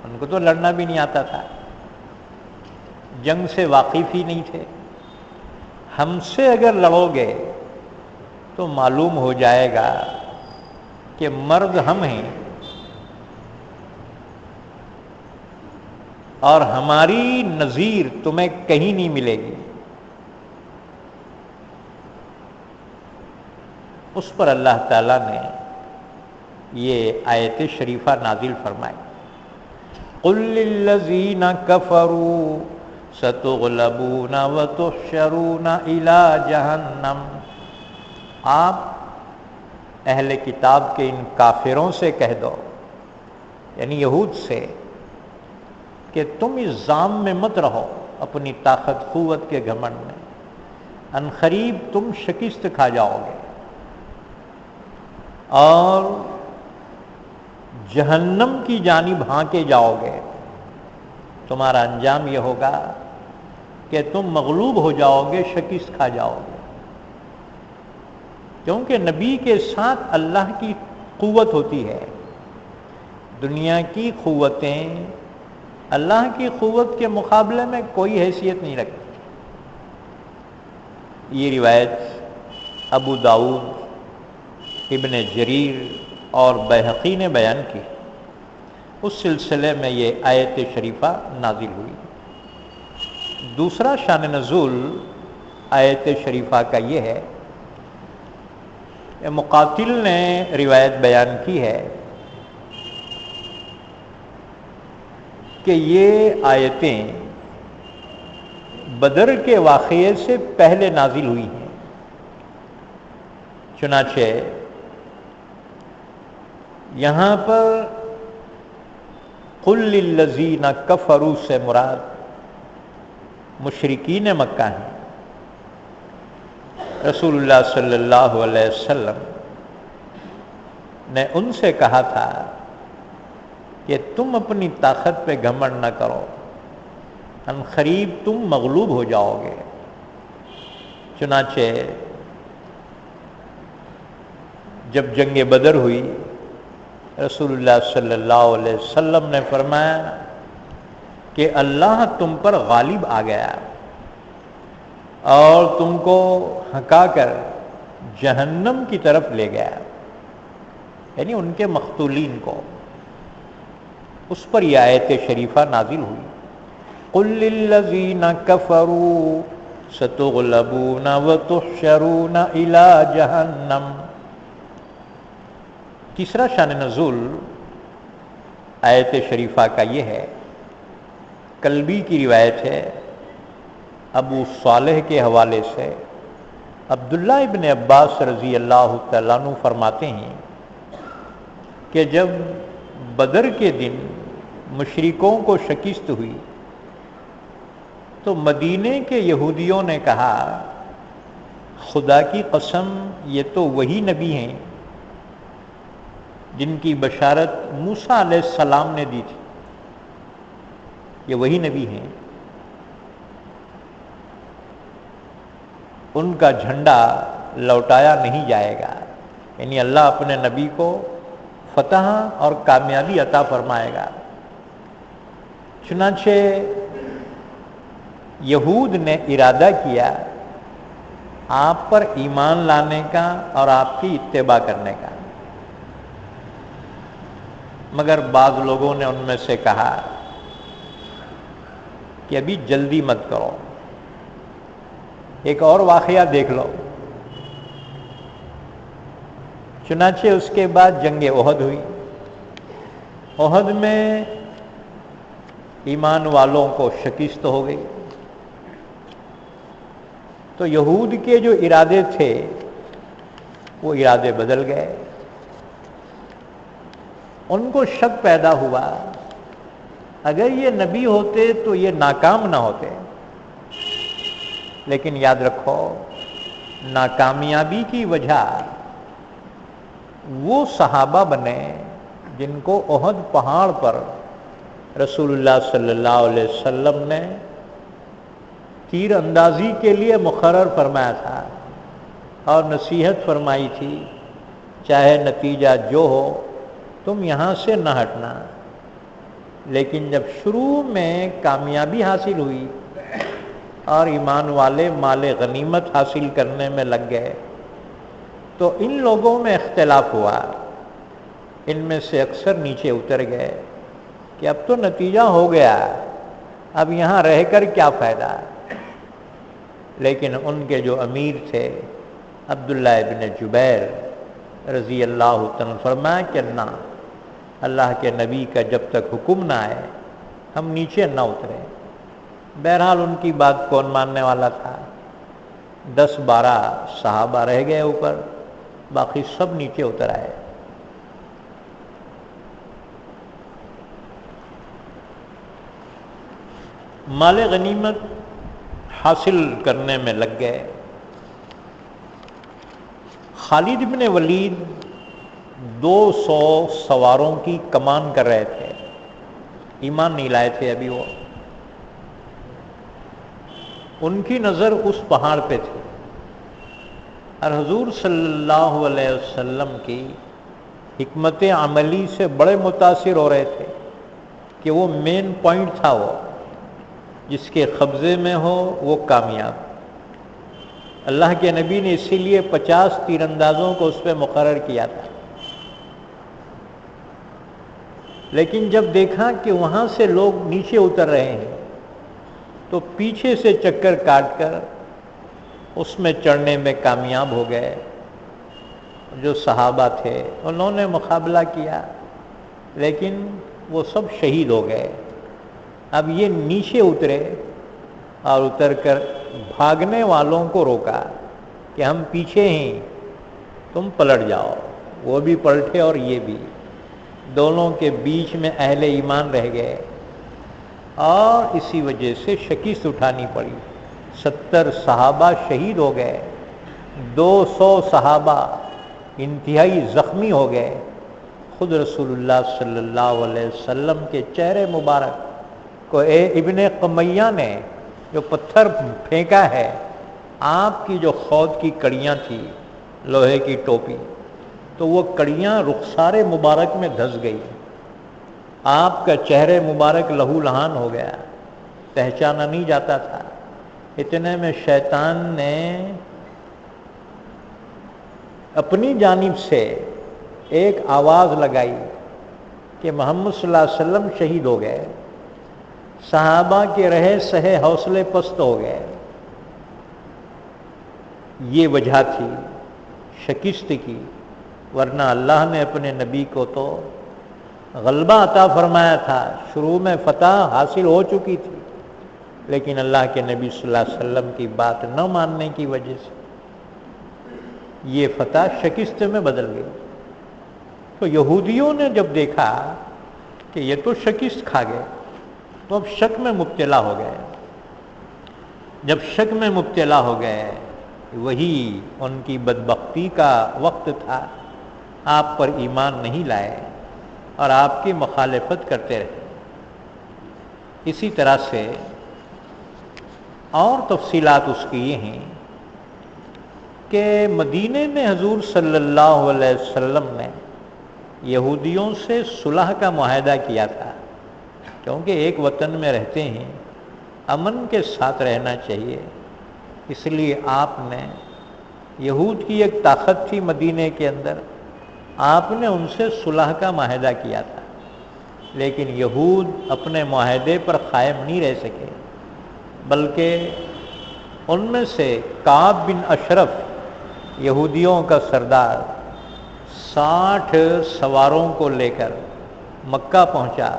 ان کو تو لڑنا بھی نہیں آتا تھا، جنگ سے واقف ہی نہیں تھے۔ ہم سے اگر لڑو گے تو معلوم ہو جائے گا کہ مرد ہم ہیں اور ہماری نظیر تمہیں کہیں نہیں ملے گی۔ اس پر اللہ تعالیٰ نے یہ آیت شریفہ نازل فرمائی، قُلْ لِلَّذِينَ كَفَرُوا سَتُغْلَبُونَ وَتُحْشَرُونَ إِلَى جَهَنَّمَ۔ آپ اہل کتاب کے ان کافروں سے کہہ دو، یعنی یہود سے، کہ تم اس ظام میں مت رہو اپنی طاقت قوت کے گھمنڈ میں، ان قریب تم شکست کھا جاؤ گے اور جہنم کی جانب ہانکے جاؤ گے۔ تمہارا انجام یہ ہوگا کہ تم مغلوب ہو جاؤ گے، شکست کھا جاؤ گے، کیونکہ نبی کے ساتھ اللہ کی قوت ہوتی ہے۔ دنیا کی قوتیں اللہ کی قوت کے مقابلے میں کوئی حیثیت نہیں رکھتی۔ یہ روایت ابو داؤد، ابن جریر اور بیہقی نے بیان کی، اس سلسلے میں یہ آیت شریفہ نازل ہوئی۔ دوسرا شان نزول آیت شریفہ کا یہ ہے، مقاتل نے روایت بیان کی ہے کہ یہ آیتیں بدر کے واقعے سے پہلے نازل ہوئی ہیں۔ چنانچہ یہاں پر قُلْ لِلَّذِينَ كَفَرُوا سے مراد مشرکین مکہ ہیں، رسول اللہ صلی اللہ علیہ وسلم نے ان سے کہا تھا کہ تم اپنی طاقت پہ گھمنڈ نہ کرو، ان قریب تم مغلوب ہو جاؤ گے۔ چنانچہ جب جنگ بدر ہوئی، رسول اللہ صلی اللہ علیہ وسلم نے فرمایا کہ اللہ تم پر غالب آ گیا اور تم کو ہکا کر جہنم کی طرف لے گیا، یعنی ان کے مقتولین کو۔ اس پر یہ آیت شریفہ نازل ہوئی، قل للذین کفروا ستغلبون وتحشرون الی جہنم۔ تیسرا شان نزول آیت شریفہ کا یہ ہے، کلبی کی روایت ہے ابو صالح کے حوالے سے، عبداللہ ابن عباس رضی اللہ تعالیٰ عنہ فرماتے ہیں کہ جب بدر کے دن مشرکوں کو شکست ہوئی تو مدینے کے یہودیوں نے کہا خدا کی قسم یہ تو وہی نبی ہیں جن کی بشارت موسیٰ علیہ السلام نے دی تھی، یہ وہی نبی ہیں، ان کا جھنڈا لوٹایا نہیں جائے گا، یعنی اللہ اپنے نبی کو فتح اور کامیابی عطا فرمائے گا۔ چنانچہ یہود نے ارادہ کیا آپ پر ایمان لانے کا اور آپ کی اتباع کرنے کا، مگر بعض لوگوں نے ان میں سے کہا کہ ابھی جلدی مت کرو، ایک اور واقعہ دیکھ لو۔ چنانچہ اس کے بعد جنگ احد ہوئی، احد میں ایمان والوں کو شکست ہو گئی، تو یہود کے جو ارادے تھے وہ ارادے بدل گئے، ان کو شک پیدا ہوا اگر یہ نبی ہوتے تو یہ ناکام نہ ہوتے، لیکن یاد رکھو ناکامیابی کی وجہ وہ صحابہ بنے جن کو احد پہاڑ پر رسول اللہ صلی اللہ علیہ وسلم نے تیر اندازی کے لیے مقرر فرمایا تھا اور نصیحت فرمائی تھی چاہے نتیجہ جو ہو تم یہاں سے نہ ہٹنا، لیکن جب شروع میں کامیابی حاصل ہوئی اور ایمان والے مال غنیمت حاصل کرنے میں لگ گئے تو ان لوگوں میں اختلاف ہوا، ان میں سے اکثر نیچے اتر گئے کہ اب تو نتیجہ ہو گیا، اب یہاں رہ کر کیا فائدہ۔ لیکن ان کے جو امیر تھے عبداللہ ابن جبیر رضی اللہ تعالیٰ فرمایا کہ نہ، اللہ کے نبی کا جب تک حکم نہ آئے ہم نیچے نہ اترے۔ بہرحال ان کی بات کون ماننے والا تھا، 10-12 صحابہ رہ گئے اوپر، باقی سب نیچے اتر آئے۔ مال غنیمت حاصل کرنے میں لگ گئے۔ خالد بن ولید 200 سواروں کی کمان کر رہے تھے، ایمان نہیں لائے تھے ابھی وہ، ان کی نظر اس پہاڑ پہ تھی اور حضور صلی اللہ علیہ وسلم کی حکمت عملی سے بڑے متاثر ہو رہے تھے کہ وہ مین پوائنٹ تھا، وہ جس کے قبضے میں ہو وہ کامیاب۔ اللہ کے نبی نے اسی لیے 50 تیر اندازوں کو اس پہ مقرر کیا تھا، لیکن جب دیکھا کہ وہاں سے لوگ نیچے اتر رہے ہیں تو پیچھے سے چکر کاٹ کر اس میں چڑھنے میں کامیاب ہو گئے۔ جو صحابہ تھے انہوں نے مقابلہ کیا لیکن وہ سب شہید ہو گئے۔ اب یہ نیچے اترے اور اتر کر بھاگنے والوں کو روکا کہ ہم پیچھے ہیں، تم پلٹ جاؤ۔ وہ بھی پلٹے اور یہ بھی، دونوں کے بیچ میں اہل ایمان رہ گئے اور اسی وجہ سے شکست اٹھانی پڑی۔ 70 صحابہ شہید ہو گئے 200 صحابہ انتہائی زخمی ہو گئے. خود رسول اللہ صلی اللہ علیہ وسلم کے چہرے مبارک کو ابن قمیہ نے جو پتھر پھینکا ہے، آپ کی جو خود کی کڑیاں تھیں، لوہے کی ٹوپی، تو وہ کڑیاں رخسار مبارک میں دھس گئی. آپ کا چہرے مبارک لہو لہان ہو گیا، پہچانا نہیں جاتا تھا. اتنے میں شیطان نے اپنی جانب سے ایک آواز لگائی کہ محمد صلی اللہ علیہ وسلم شہید ہو گئے. صحابہ کے رہے سہے حوصلے پست ہو گئے. یہ وجہ تھی شکست کی، ورنہ اللہ نے اپنے نبی کو تو غلبہ عطا فرمایا تھا، شروع میں فتح حاصل ہو چکی تھی، لیکن اللہ کے نبی صلی اللہ علیہ وسلم کی بات نہ ماننے کی وجہ سے یہ فتح شکست میں بدل گئی. تو یہودیوں نے جب دیکھا کہ یہ تو شکست کھا گئے، تو اب شک میں مبتلا ہو گئے. جب شک میں مبتلا ہو گئے، وہی ان کی بدبختی کا وقت تھا. آپ پر ایمان نہیں لائے اور آپ کی مخالفت کرتے رہے. اسی طرح سے اور تفصیلات اس کی یہ ہیں کہ مدینے میں حضور صلی اللہ علیہ وسلم نے یہودیوں سے صلح کا معاہدہ کیا تھا، کیونکہ ایک وطن میں رہتے ہیں، امن کے ساتھ رہنا چاہیے. اس لیے آپ نے یہود کی ایک طاقت تھی مدینے کے اندر، آپ نے ان سے صلح کا معاہدہ کیا تھا. لیکن یہود اپنے معاہدے پر قائم نہیں رہ سکے، بلکہ ان میں سے کعب بن اشرف، یہودیوں کا سردار، 60 سواروں کو لے کر مکہ پہنچا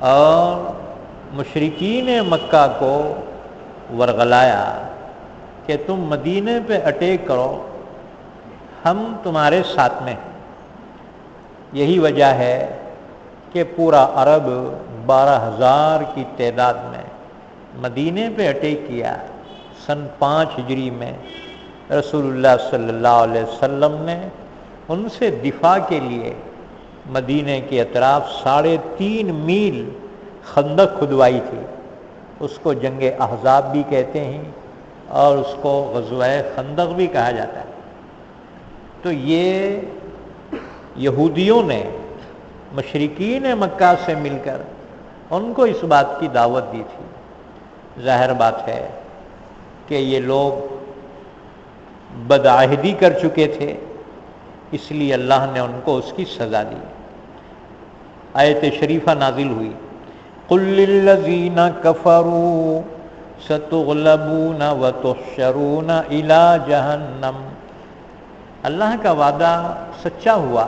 اور مشرکین مکہ کو ورغلایا کہ تم مدینے پہ اٹیک کرو، ہم تمہارے ساتھ میں ہیں. یہی وجہ ہے کہ پورا عرب 12,000 کی تعداد میں مدینے پہ اٹیک کیا. سن 5 ہجری میں رسول اللہ صلی اللہ علیہ وسلم نے ان سے دفاع کے لیے مدینے کے اطراف 3.5 میل خندق کھدوائی تھی. اس کو جنگ احزاب بھی کہتے ہیں اور اس کو غزوہ خندق بھی کہا جاتا ہے. تو یہ یہودیوں نے مشرکین مکہ سے مل کر ان کو اس بات کی دعوت دی تھی. ظاہر بات ہے کہ یہ لوگ بدعہدی کر چکے تھے، اس لیے اللہ نے ان کو اس کی سزا دی. آیت شریفہ نازل ہوئی، قُلْ لِلَّذِينَ كَفَرُوا سَتُغْلَبُونَ وَتُحْشَرُونَ إِلَى جَهَنَّمَ. اللہ کا وعدہ سچا ہوا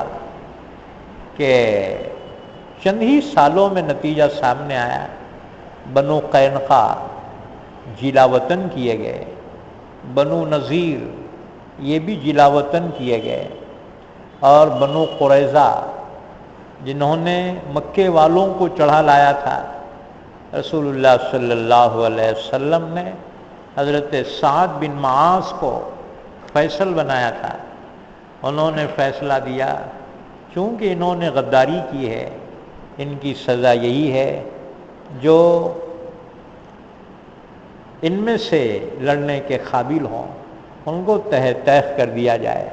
کہ چند ہی سالوں میں نتیجہ سامنے آیا. بنو قینقاع جلا وطن کیے گئے، بنو نذیر یہ بھی جلا وطن کیے گئے، اور بنو قریظہ جنہوں نے مکے والوں کو چڑھا لایا تھا، رسول اللہ صلی اللہ علیہ وسلم نے حضرت سعد بن معاذ کو فیصل بنایا تھا. انہوں نے فیصلہ دیا چونکہ انہوں نے غداری کی ہے، ان کی سزا یہی ہے، جو ان میں سے لڑنے کے قابل ہوں ان کو تہہ تیخ کر دیا جائے.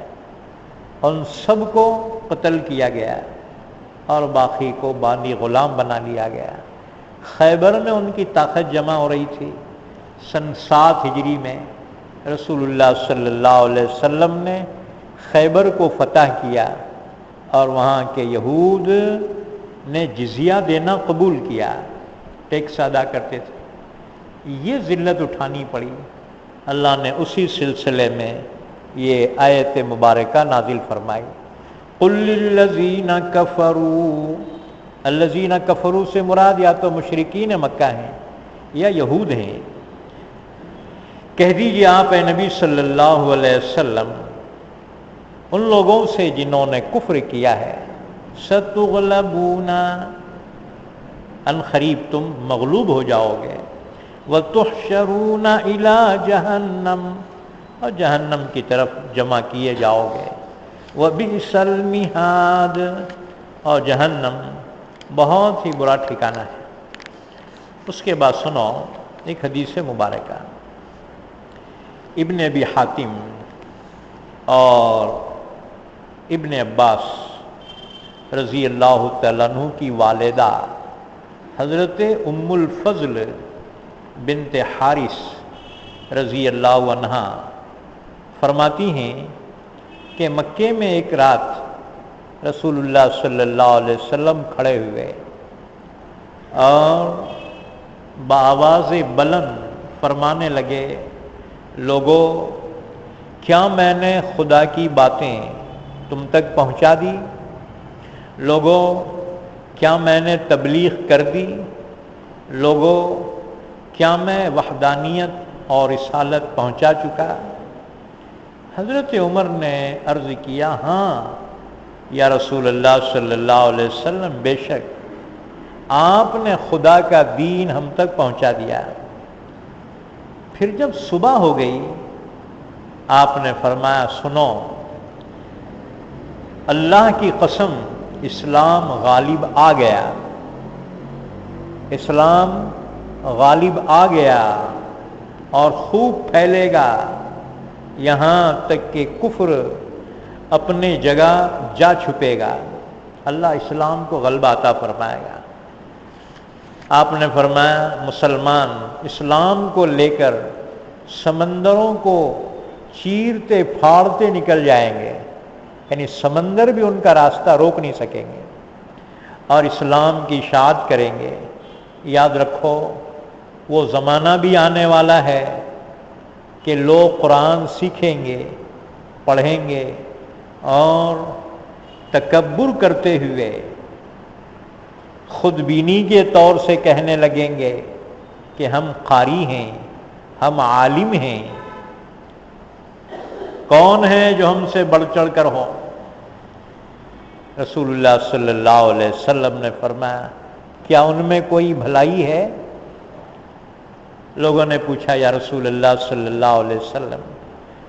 ان سب کو قتل کیا گیا اور باقی کو باندی غلام بنا لیا گیا. خیبر میں ان کی طاقت جمع ہو رہی تھی. سن 7 ہجری میں رسول اللہ صلی اللہ علیہ وسلم نے خیبر کو فتح کیا اور وہاں کے یہود نے جزیہ دینا قبول کیا، ٹیکس ادا کرتے تھے. یہ ذلت اٹھانی پڑی. اللہ نے اسی سلسلے میں یہ آیت مبارکہ نازل فرمائی، قُلْ لِلَّذِينَ كَفَرُوا. الذین کفروا سے مراد یا تو مشرکین مکہ ہیں یا یہود ہیں. کہہ دیجیے آپ اے نبی صلی اللہ علیہ وسلم ان لوگوں سے جنہوں نے کفر کیا ہے، ستغلبون ان قریب تم مغلوب ہو جاؤ گے، وتحشرون الی جہنم اور جہنم کی طرف جمع کیے جاؤ گے۔ وَبِئْسَ الْمِہَادُ، اور جہنم بہت ہی برا ٹھکانہ ہے۔ اس کے بعد سنو ایک حدیث مبارکہ، ابن ابی حاتم اور ابن عباس رضی اللہ تعالیٰ عنہ کی والدہ حضرت ام الفضل بنت حارث رضی اللہ عنہا فرماتی ہیں کہ مکے میں ایک رات رسول اللہ صلی اللہ علیہ وسلم کھڑے ہوئے اور بآواز بلند فرمانے لگے، لوگوں کیا میں نے خدا کی باتیں تم تک پہنچا دی؟ لوگوں کیا میں نے تبلیغ کر دی؟ لوگوں کیا میں وحدانیت اور رسالت پہنچا چکا؟ حضرت عمر نے عرض کیا، ہاں یا رسول اللہ صلی اللہ علیہ وسلم، بے شک آپ نے خدا کا دین ہم تک پہنچا دیا۔ پھر جب صبح ہو گئی آپ نے فرمایا، سنو اللہ کی قسم اسلام غالب آ گیا، اسلام غالب آ گیا اور خوب پھیلے گا، یہاں تک کہ کفر اپنے جگہ جا چھپے گا، اللہ اسلام کو غلبہ عطا فرمائے گا۔ آپ نے فرمایا مسلمان اسلام کو لے کر سمندروں کو چیرتے پھاڑتے نکل جائیں گے، یعنی سمندر بھی ان کا راستہ روک نہیں سکیں گے اور اسلام کی اشاعت کریں گے۔ یاد رکھو وہ زمانہ بھی آنے والا ہے کہ لوگ قرآن سیکھیں گے، پڑھیں گے اور تکبر کرتے ہوئے خود بینی کے طور سے کہنے لگیں گے کہ ہم قاری ہیں، ہم عالم ہیں، کون ہے جو ہم سے بڑھ چڑھ کر ہو؟ رسول اللہ صلی اللہ علیہ وسلم نے فرمایا، کیا ان میں کوئی بھلائی ہے؟ لوگوں نے پوچھا یا رسول اللہ صلی اللہ علیہ وسلم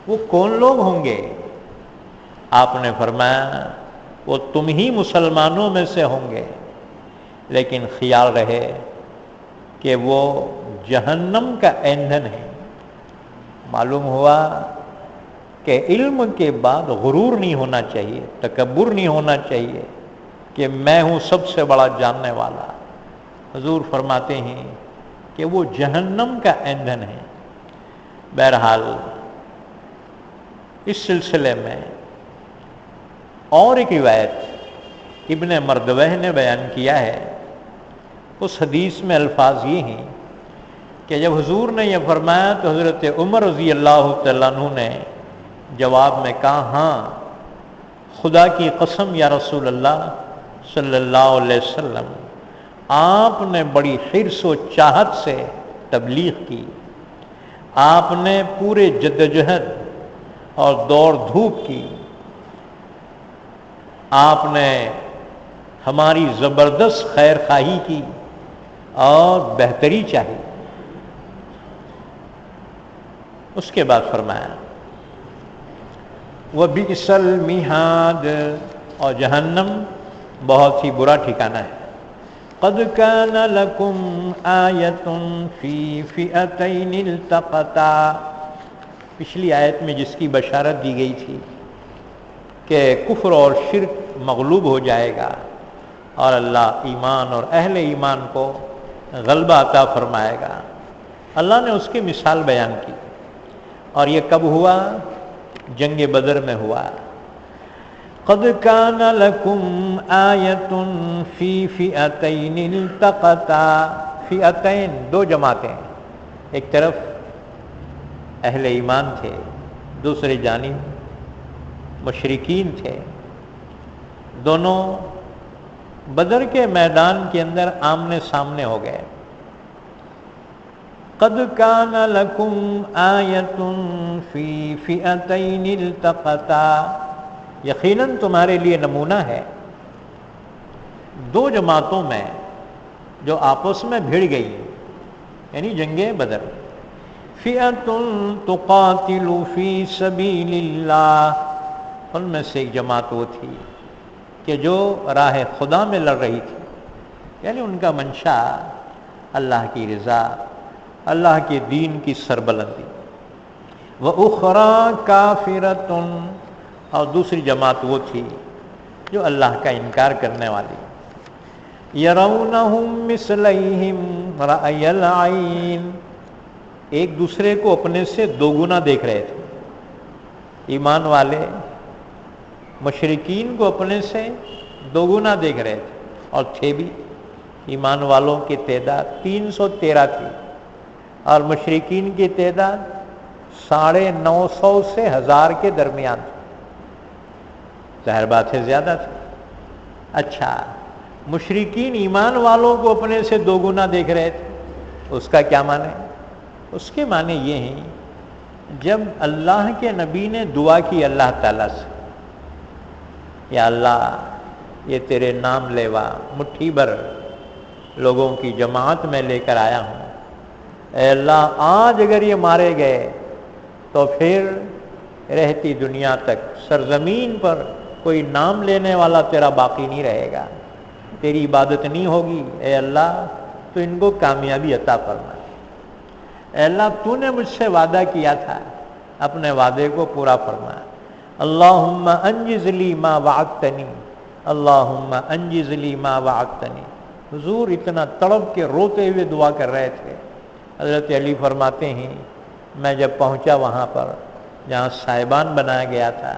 وہ کون لوگ ہوں گے؟ آپ نے فرمایا وہ تم ہی مسلمانوں میں سے ہوں گے، لیکن خیال رہے کہ وہ جہنم کا ایندھن ہے۔ معلوم ہوا کہ علم کے بعد غرور نہیں ہونا چاہیے، تکبر نہیں ہونا چاہیے کہ میں ہوں سب سے بڑا جاننے والا۔ حضور فرماتے ہیں کہ وہ جہنم کا ایندھن ہے۔ بہرحال اس سلسلے میں اور ایک روایت ابن مردوہ نے بیان کیا ہے، اس حدیث میں الفاظ یہ ہیں کہ جب حضور نے یہ فرمایا تو حضرت عمر رضی اللہ تعالیٰ عنہ نے جواب میں کہا، ہاں خدا کی قسم یا رسول اللہ صلی اللہ علیہ وسلم، آپ نے بڑی حرص و چاہت سے تبلیغ کی، آپ نے پورے جدوجہد اور دوڑ دھوپ کی، آپ نے ہماری زبردست خیر خواہی کی اور بہتری چاہی۔ اس کے بعد فرمایا وَبِئْسَ الْمِہَادُ، اور جہنم بہت ہی برا ٹھکانہ ہے۔ قَدْ كَانَ لَكُمْ آیَةٌ فِي فِئَتَيْنِ الْتَقَتَا، پچھلی آیت میں جس کی بشارت دی گئی تھی کہ کفر اور شرک مغلوب ہو جائے گا اور اللہ ایمان اور اہل ایمان کو غلبہ عطا فرمائے گا، اللہ نے اس کی مثال بیان کی، اور یہ کب ہوا؟ جنگ بدر میں ہوا۔ قَدْ كَانَ لَكُمْ آیَةٌ فِي فِئَتَيْنِ الْتَقَتَا، فئتین دو جماعتیں، ایک طرف اہل ایمان تھے، دوسری جانب مشرکین تھے، دونوں بدر کے میدان کے اندر آمنے سامنے ہو گئے۔ قَدْ كَانَ لَكُمْ آیَةٌ فِي فِئَتَيْنِ الْتَقَتَا، یقیناً تمہارے لیے نمونہ ہے دو جماعتوں میں جو آپس میں بھڑ گئی، یعنی جنگ بدر۔ فئۃ تقاتل فی سبیل اللہ، ان میں سے ایک جماعت وہ تھی کہ جو راہ خدا میں لڑ رہی تھی، یعنی ان کا منشا اللہ کی رضا، اللہ کے دین کی سربلندی۔ وَأُخْرَى كَافِرَةٌ، اور دوسری جماعت وہ تھی جو اللہ کا انکار کرنے والی۔ يَرَوْنَهُمْ مِثْلَيْهِمْ رَأْيَ الْعَيْنِ، ایک دوسرے کو اپنے سے دوگنا دیکھ رہے تھے۔ ایمان والے مشرکین کو اپنے سے دوگنا دیکھ رہے تھے، اور تھے بھی۔ ایمان والوں کی تعداد 313 تھی اور مشرکین کی تعداد 950 سے 1000 کے درمیان تھی۔ ظاہر بات ہے زیادہ تھی۔ اچھا، مشرکین ایمان والوں کو اپنے سے دوگنا دیکھ رہے تھے، اس کا کیا معنی ہے؟ اس کے معنی یہ ہیں، جب اللہ کے نبی نے دعا کی اللہ تعالیٰ سے، یا اللہ یہ تیرے نام لیوا مٹھی بھر لوگوں کی جماعت میں لے کر آیا ہوں، اے اللہ آج اگر یہ مارے گئے تو پھر رہتی دنیا تک سرزمین پر کوئی نام لینے والا تیرا باقی نہیں رہے گا، تیری عبادت نہیں ہوگی، اے اللہ تو ان کو کامیابی عطا فرما۔ اے اللہ تو نے مجھ سے وعدہ کیا تھا، اپنے وعدے کو پورا فرما۔ اللہم انجز لی ما وعدتنی، اللہم انجز لی ما وعدتنی۔ حضور اتنا تڑپ کے روتے ہوئے دعا کر رہے تھے۔ حضرت علی فرماتے ہیں، میں جب پہنچا وہاں پر جہاں صاحبان بنایا گیا تھا،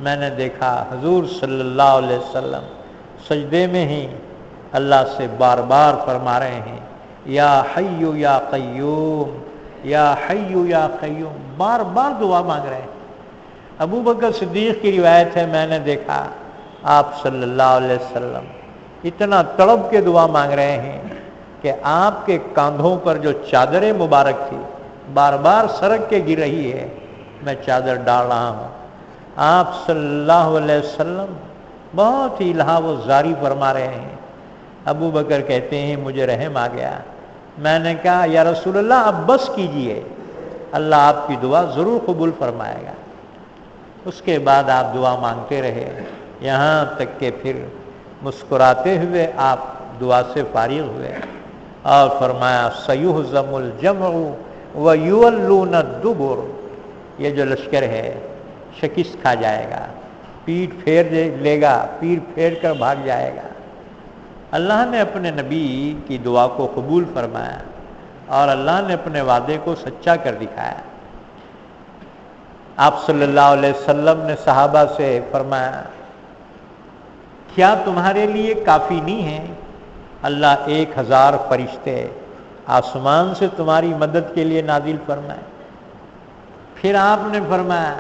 میں نے دیکھا حضور صلی اللہ علیہ وسلم سجدے میں ہی اللہ سے بار بار فرما رہے ہیں، یا حی یا قیوم، یا حی یا قیوم، بار بار دعا مانگ رہے ہیں۔ ابو بکر صدیق کی روایت ہے، میں نے دیکھا آپ صلی اللہ علیہ وسلم اتنا تڑپ کے دعا مانگ رہے ہیں کہ آپ کے کاندھوں پر جو چادر مبارک تھی بار بار سرک کے گر رہی ہے، میں چادر ڈال رہا ہوں۔ آپ صلی اللہ علیہ وسلم بہت ہی الہا و زاری فرما رہے ہیں۔ ابو بکر کہتے ہیں مجھے رحم آ گیا، میں نے کہا یا رسول اللہ اب بس کیجئے، اللہ آپ کی دعا ضرور قبول فرمائے گا۔ اس کے بعد آپ دعا مانگتے رہے، یہاں تک کہ پھر مسکراتے ہوئے آپ دعا سے فارغ ہوئے اور فرمایا سیہزم الجمع ویولون الدبر، یہ جو لشکر ہے شکست کھا جائے گا، پیٹ پھیر لے گا، پیٹ پھیر کر بھاگ جائے گا۔ اللہ نے اپنے نبی کی دعا کو قبول فرمایا اور اللہ نے اپنے وعدے کو سچا کر دکھایا۔ آپ صلی اللہ علیہ وسلم نے صحابہ سے فرمایا کیا تمہارے لیے کافی نہیں ہے اللہ 1000 فرشتے آسمان سے تمہاری مدد کے لیے نازل فرمائے؟ پھر آپ نے فرمایا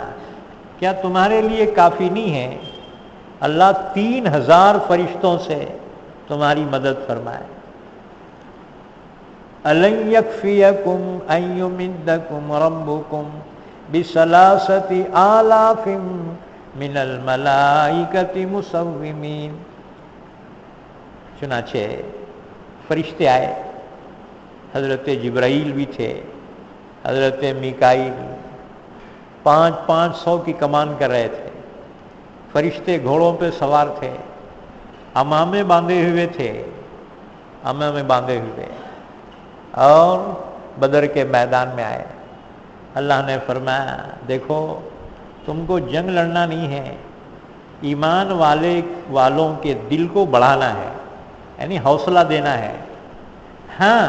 کیا تمہارے لیے کافی نہیں ہے اللہ 3000 فرشتوں سے تمہاری مدد فرمائے؟ أَلَنْ يَكْفِيَكُمْ أَنْ يُمِدَّكُمْ رَبُّكُمْ بِثَلَاثَةِ آلَافٍ مِنَ الْمَلَائِكَةِ مُسَوِّمِينَ۔ چنانچہ فرشتے آئے، حضرت جبرائیل بھی تھے، حضرت میکائیل 500 کی کمان کر رہے تھے، فرشتے گھوڑوں پہ سوار تھے، امامے باندھے ہوئے تھے، امامے باندھے ہوئے، اور بدر کے میدان میں آئے۔ اللہ نے فرمایا دیکھو تم کو جنگ لڑنا نہیں ہے، ایمان والوں کے دل کو بڑھانا ہے، یعنی حوصلہ دینا ہے۔ ہاں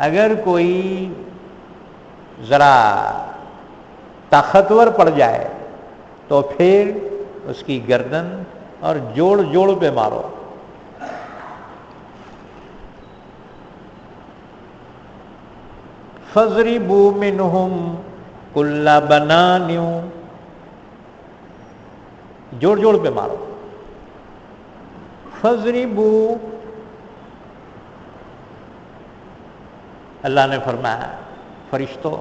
اگر کوئی ذرا طاقتور پڑ جائے تو پھر اس کی گردن اور جوڑ پہ مارو۔ فَاضْرِبُوا مِنْهُمْ كُلَّ بَنَانٍ، جوڑ پہ مارو۔ فَاضْرِبُوا، اللہ نے فرمایا فرشتوں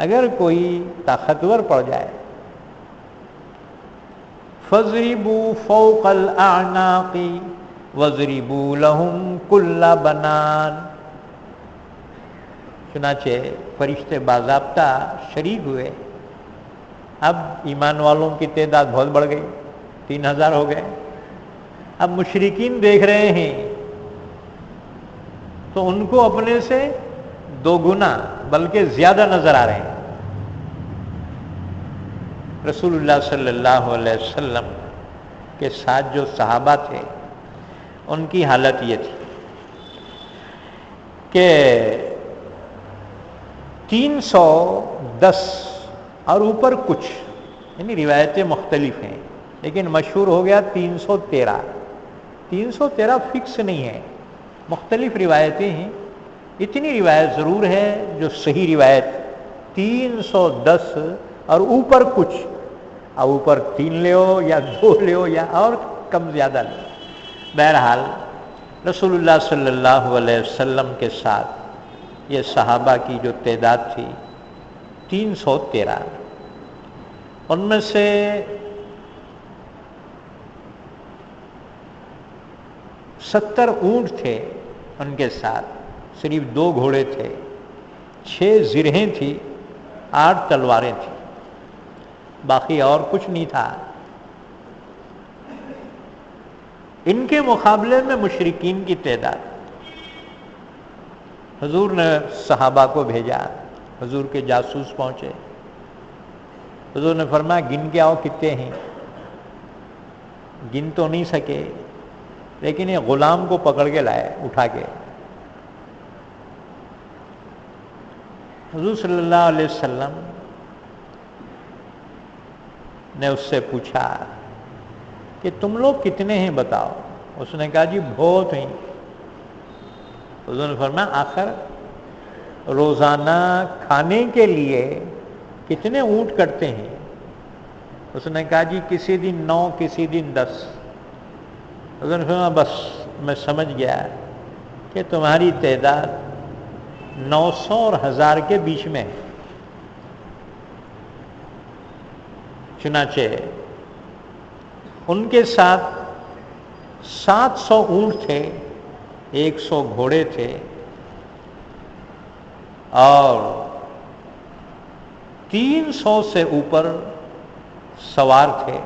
اگر کوئی طاقتور پڑ جائے، فَاضْرِبُوا فَوْقَ الْأَعْنَاقِ وَاضْرِبُوا لَهُمْ كُلَّ بَنَانٍ، چنانچہ فرشتے باضابطہ شریک ہوئے. اب ایمان والوں کی تعداد بہت بڑھ گئی، 3000 ہو گئے. اب مشرکین دیکھ رہے ہیں تو ان کو اپنے سے 2 گنا بلکہ زیادہ نظر آ رہے ہیں. رسول اللہ صلی اللہ علیہ وسلم کے ساتھ جو صحابہ تھے ان کی حالت یہ تھی کہ 310 اور اوپر کچھ، یعنی روایتیں مختلف ہیں لیکن مشہور ہو گیا 313. 313 فکس نہیں ہے، مختلف روایتیں ہیں. اتنی روایت ضرور ہے جو صحیح روایت 310 اور اوپر کچھ، اور اوپر 3 لو یا 2 لو یا اور کم زیادہ لو. بہرحال رسول اللہ صلی اللہ علیہ وسلم کے ساتھ یہ صحابہ کی جو تعداد تھی 313. ان میں سے 70 اونٹ تھے ان کے ساتھ، صرف 2 گھوڑے تھے، 6 زرہیں تھی، 8 تلواریں تھیں، باقی اور کچھ نہیں تھا. ان کے مقابلے میں مشرکین کی تعداد. حضور نے صحابہ کو بھیجا، حضور کے جاسوس پہنچے. حضور نے فرمایا گن کے آؤ کتنے ہیں. گن تو نہیں سکے لیکن یہ غلام کو پکڑ کے لائے اٹھا کے. حضور صلی اللہ علیہ وسلم نے اس سے پوچھا کہ تم لوگ کتنے ہیں بتاؤ. اس نے کہا جی بہت ہیں. حضور نے فرمایا آخر روزانہ کھانے کے لیے کتنے اونٹ کٹتے ہیں؟ اس نے کہا جی کسی دن 9 کسی دن 10. حضور نے فرمایا بس میں سمجھ گیا کہ تمہاری تعداد 900 اور 1000 کے بیچ میں ہے. چنانچہ ان کے ساتھ 700 اونٹ تھے، 100 گھوڑے تھے اور 300 سے اوپر سوار تھے.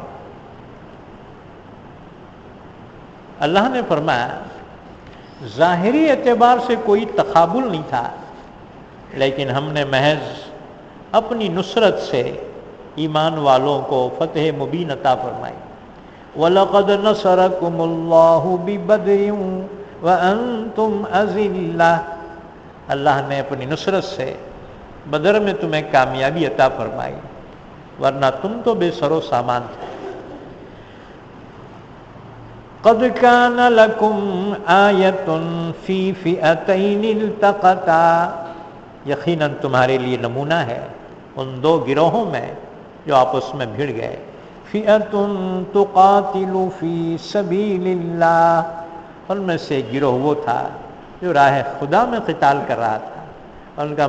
اللہ نے فرمایا ظاہری اعتبار سے کوئی تقابل نہیں تھا، لیکن ہم نے محض اپنی نصرت سے ایمان والوں کو فتح مبین عطا فرمائی. وَلَقَدْ نَصَرَكُمُ اللَّهُ بِبَدْرٍ وَأَنْتُمْ أَذِلَّةٌ. اللہ نے اپنی نصرت سے بدر میں تمہیں کامیابی عطا فرمائی، ورنہ تم تو بے سر و سامان تھے. قَدْ كَانَ لَكُمْ آیَةٌ فِي فِئَتَيْنِ الْتَقَتَا. یقیناً تمہارے لیے نمونہ ہے ان 2 گروہوں میں جو آپس میں بھڑ گئے. فِئَةٌ تُقَاتِلُ فِي سَبِيلِ اللَّهِ. ان میں سے گروہ وہ تھا جو راہ خدا میں قتال کر رہا تھا، اور ان کا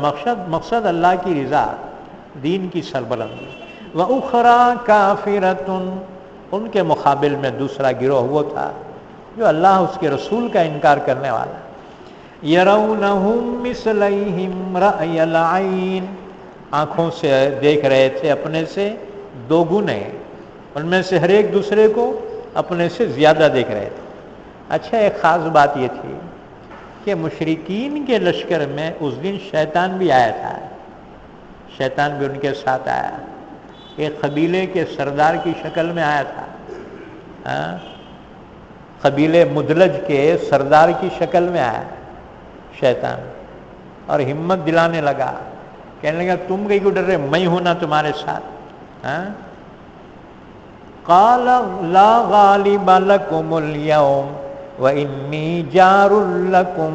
مقصد اللہ کی رضا، دین کی سربلندی. وَأُخْرَى كَافِرَةٌ. ان کے مقابل میں دوسرا گروہ وہ تھا جو اللہ اس کے رسول کا انکار کرنے والا. يَرَوْنَهُمْ مِثْلَيْهِمْ رَأْيَ الْعَيْنِ. آنکھوں سے دیکھ رہے تھے اپنے سے 2 گنے، ان میں سے ہر ایک دوسرے کو اپنے سے زیادہ دیکھ رہے تھے. اچھا ایک خاص بات یہ تھی کہ مشرکین کے لشکر میں اس دن شیطان بھی آیا تھا. شیطان بھی ان کے ساتھ آیا، ایک قبیلے کے سردار کی شکل میں آیا تھا. قبیلے مدلج کے سردار کی شکل میں آیا شیطان، اور ہمت دلانے لگا، کہنے لگا تم کہیں کو ڈر رہے، میں ہوں نا تمہارے ساتھ. قال لا غالب لكم اليوم وانی جار لكم.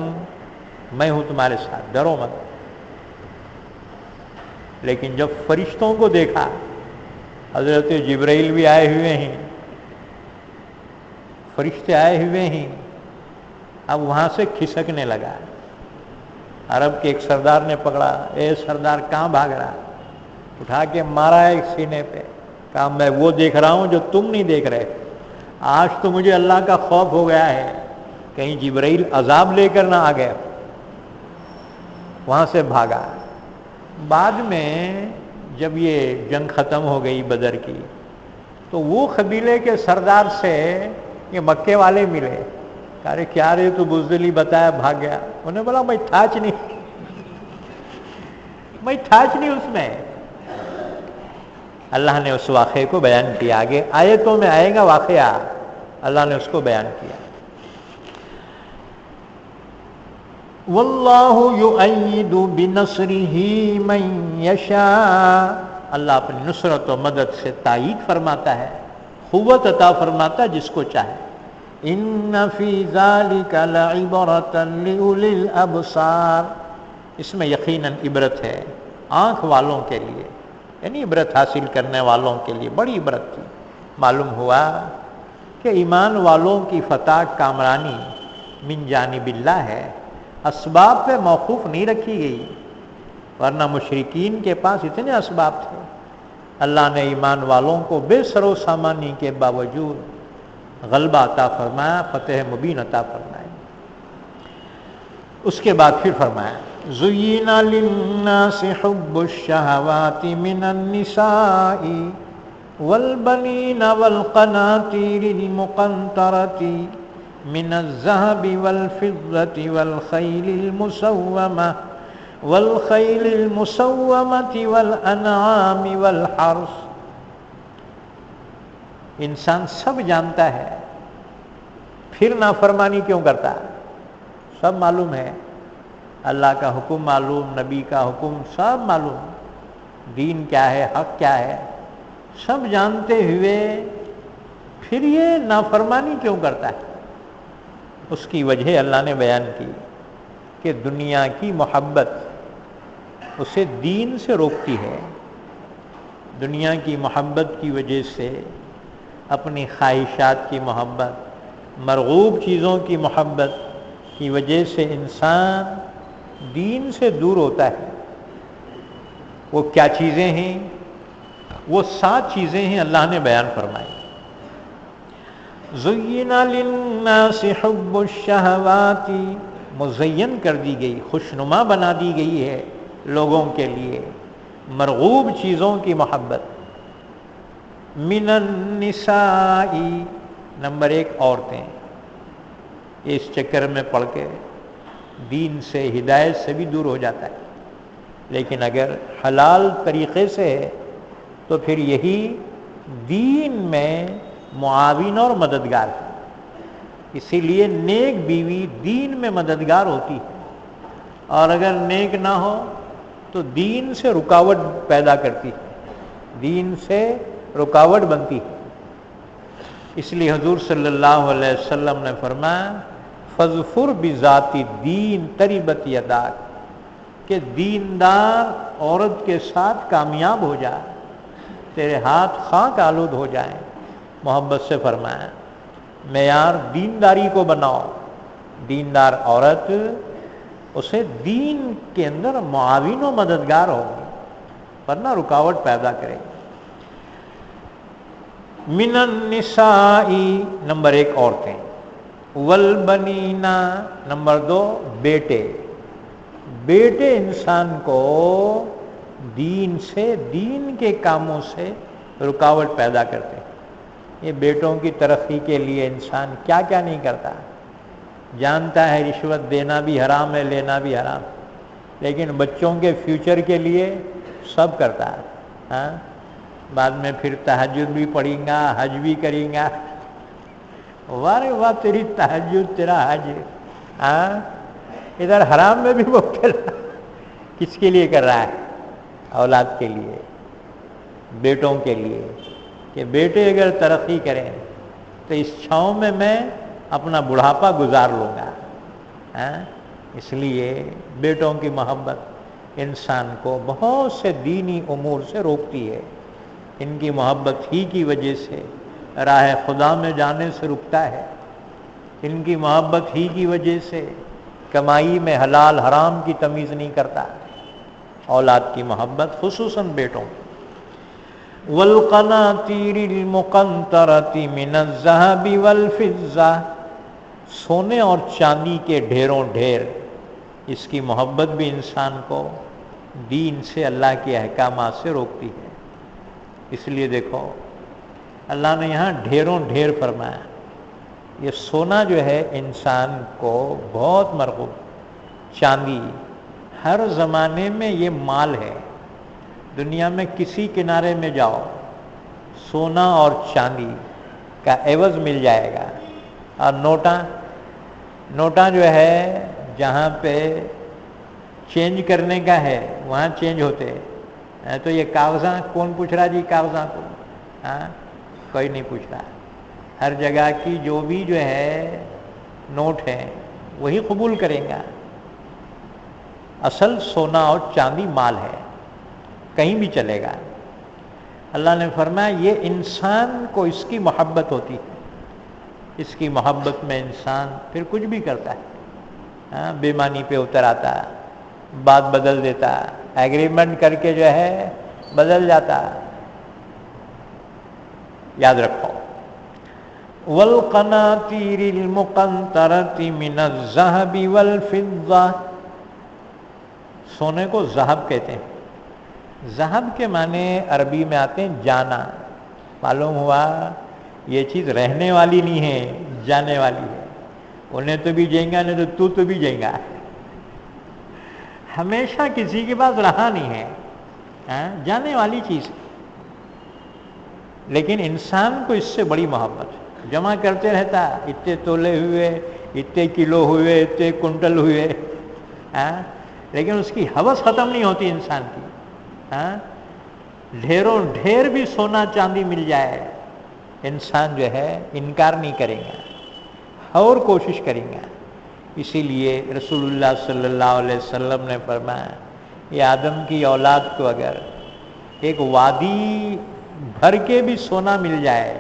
میں ہوں تمہارے ساتھ، ڈرو مت. لیکن جب فرشتوں کو دیکھا، حضرت جبرائیل بھی آئے ہوئے ہیں، فرشتے آئے ہوئے ہیں، اب وہاں سے کھسکنے لگا. عرب کے ایک سردار نے پکڑا، اے سردار کہاں بھاگ رہا؟ اٹھا کے مارا ایک سینے پہ، کہا میں وہ دیکھ رہا ہوں جو تم نہیں دیکھ رہے. آج تو مجھے اللہ کا خوف ہو گیا ہے کہیں جبرائیل عذاب لے کر نہ آ گئے. وہاں سے بھاگا۔ بعد میں جب یہ جنگ ختم ہو گئی بدر کی، تو وہ قبیلے کے سردار سے یہ مکے والے ملے، کہا رے کیا رے تو بزدلی بتایا بھاگ گیا؟ انہوں نے بولا میں تھا نہیں، میں تھا نہیں اس میں۔ اللہ نے اس واقعے کو بیان کیا، آگے آیتوں میں آئے گا واقعہ، اللہ نے اس کو بیان کیا۔ واللہ یؤید بنصرہ من یشاء، اللہ اپنی نصرت و مدد سے تائید فرماتا ہے، قوت عطا فرماتا ہے جس کو چاہے۔ ان فی ذلک لعبرۃ لأولی الابصار، اس میں یقیناً عبرت ہے آنکھ والوں کے لیے، یعنی عبرت حاصل کرنے والوں کے لیے بڑی عبرت تھی۔ معلوم ہوا کہ ایمان والوں کی فتح کامرانی من جانب اللہ ہے، اسباب پہ موقوف نہیں رکھی گئی، ورنہ مشرکین کے پاس اتنے اسباب تھے۔ اللہ نے ایمان والوں کو بے سر و سامانی کے باوجود غلبہ عطا فرمایا، فتح مبین عطا فرمایا۔ اس کے بعد پھر فرمایا زُيِّنَ لِلنَّاسِ حُبُّ الشَّهَوَاتِ مِنَ النِّسَاءِ وَالْبَنِينَ وَالْقَنَاطِيرِ الْمُقَنطَرَةِ مِنَ الذَّهَبِ وَالْفِضَّةِ وَالْخَيْلِ الْمُسَوَّمَةِ وَالْأَنْعَامِ وَالْحَرْثِ۔ انسان سب جانتا ہے، پھر نافرمانی کیوں کرتا ہے؟ سب معلوم ہے، اللہ کا حکم معلوم، نبی کا حکم سب معلوم، دین کیا ہے، حق کیا ہے، سب جانتے ہوئے پھر یہ نافرمانی کیوں کرتا ہے؟ اس کی وجہ اللہ نے بیان کی کہ دنیا کی محبت اسے دین سے روکتی ہے، دنیا کی محبت کی وجہ سے، اپنی خواہشات کی محبت، مرغوب چیزوں کی محبت کی وجہ سے انسان دین سے دور ہوتا ہے۔ وہ کیا چیزیں ہیں؟ وہ 7 چیزیں ہیں، اللہ نے بیان فرمائی۔ زُيِّنَ لِلنَّاسِ حُبُّ الشَّهَوَاتِ، مزین کر دی گئی، خوشنما بنا دی گئی ہے لوگوں کے لیے مرغوب چیزوں کی محبت۔ من النساء، نمبر 1 عورتیں، اس چکر میں پڑھ کے دین سے، ہدایت سے بھی دور ہو جاتا ہے، لیکن اگر حلال طریقے سے ہے تو پھر یہی دین میں معاون اور مددگار ہے۔ اسی لیے نیک بیوی دین میں مددگار ہوتی ہے، اور اگر نیک نہ ہو تو دین سے رکاوٹ پیدا کرتی ہے، دین سے رکاوٹ بنتی ہے۔ اس لیے حضور صلی اللہ علیہ وسلم نے فرمایا فَاظْفُرْ بِذَاتِ الدِّينِ تَرِبَتْ يَدَاكَ، کہ دیندار عورت کے ساتھ کامیاب ہو جائے، تیرے ہاتھ خاک آلود ہو جائیں۔ محبت سے فرمایا معیار دینداری کو بناؤ، دیندار عورت اسے دین کے اندر معاون و مددگار ہوگی، ورنہ رکاوٹ پیدا کرے گی۔ من النساء، نمبر 1 عورتیں، والبنین، نمبر 2 بیٹے۔ بیٹے انسان کو دین سے، دین کے کاموں سے رکاوٹ پیدا کرتے ہیں۔ یہ بیٹوں کی ترقی کے لیے انسان کیا کیا نہیں کرتا، جانتا ہے رشوت دینا بھی حرام ہے، لینا بھی حرام، لیکن بچوں کے فیوچر کے لیے سب کرتا ہے۔ ہاں، بعد میں پھر تہجد بھی پڑھیں گا، حج بھی کریں گا، واہ واہ تیری تہجد تیرا حج، ہاں ادھر حرام میں بھی مبتلا۔ کس کے لیے کر رہا ہے؟ اولاد کے لیے، بیٹوں کے لیے، کہ بیٹے اگر ترقی کریں تو اس چھاؤں میں اپنا بڑھاپا گزار لوں گا۔ اس لیے بیٹوں کی محبت انسان کو بہت سے دینی امور سے روکتی ہے، ان کی محبت ہی کی وجہ سے راہ خدا میں جانے سے رکتا ہے، ان کی محبت ہی کی وجہ سے کمائی میں حلال حرام کی تمیز نہیں کرتا۔ اولاد کی محبت خصوصاً بیٹوں کی۔ والقناطیر المقنطرۃ من الذهب والفضہ، سونے اور چاندی کے ڈھیروں ڈھیر اس کی محبت بھی انسان کو دین سے، اللہ کے احکامات سے روکتی ہے۔ اس لیے دیکھو اللہ نے یہاں ڈھیروں ڈھیر فرمایا۔ یہ سونا جو ہے انسان کو بہت مرغوب، چاندی ہر زمانے میں یہ مال ہے۔ دنیا میں کسی کنارے میں جاؤ، سونا اور چاندی کا عوض مل جائے گا۔ اور نوٹا جو ہے جہاں پہ چینج کرنے کا ہے وہاں چینج ہوتے ہیں۔ تو یہ کاغذات کون پوچھ رہا جی کاغذات کو؟ ہاں، کوئی نہیں پوچھ رہا۔ ہر جگہ کی جو بھی جو ہے نوٹ ہے وہی قبول کریں گا۔ اصل سونا اور چاندی مال ہے، کہیں بھی چلے گا۔ اللہ نے فرمایا یہ انسان کو اس کی محبت ہوتی ہے، اس کی محبت میں انسان پھر کچھ بھی کرتا ہے۔ ہاں، بے معنی پہ اتر آتا، بات بدل دیتا، ایگریمنٹ کر کے جو ہے بدل جاتا۔ یاد رکھو والقناطیر المقنطرۃ من الذهب والفضہ، سونے کو ذہب کہتے ہیں۔ ذہب کے معنی عربی میں آتے ہیں جانا۔ معلوم ہوا یہ چیز رہنے والی نہیں ہے، جانے والی ہے۔ انہیں تو بھی جائیں گا، نہیں تو بھی جائیں گا۔ ہمیشہ کسی کے پاس رہا نہیں ہے، جانے والی چیز ہے۔ لیکن انسان کو اس سے بڑی محبت ہے، جمع کرتے رہتا، اتنے تولے ہوئے، اتنے کلو ہوئے، اتنے کنٹل ہوئے، لیکن اس کی ہوس ختم نہیں ہوتی انسان کی۔ ڈھیروں ڈھیر بھی سونا چاندی مل جائے، انسان جو ہے انکار نہیں کرے گا اور کوشش کریں گا۔ اسی لیے رسول اللہ صلی اللہ علیہ وسلم نے فرمایا یہ آدم کی اولاد کو اگر ایک وادی بھر کے بھی سونا مل جائے،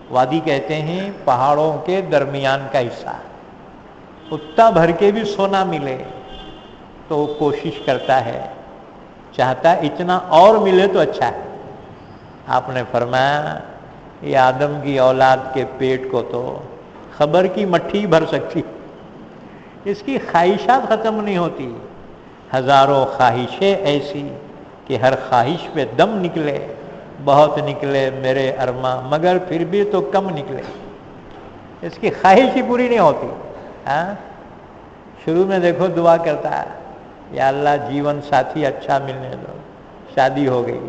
وادی کہتے ہیں پہاڑوں کے درمیان کا حصہ، اتنا بھر کے بھی سونا ملے تو وہ کوشش کرتا ہے، چاہتا ہے اتنا اور ملے تو اچھا ہے۔ آپ نے فرمایا یہ آدم کی اولاد کے پیٹ کو تو خبر کی مٹھی بھر سکتی، اس کی خواہشات ختم نہیں ہوتی۔ ہزاروں خواہشیں ایسی کہ ہر خواہش پہ دم نکلے، بہت نکلے میرے ارماں مگر پھر بھی تو کم نکلے، اس کی خواہش ہی پوری نہیں ہوتی۔ شروع میں دیکھو دعا کرتا ہے یا اللہ جیون ساتھی اچھا ملنے دو، شادی ہو گئی،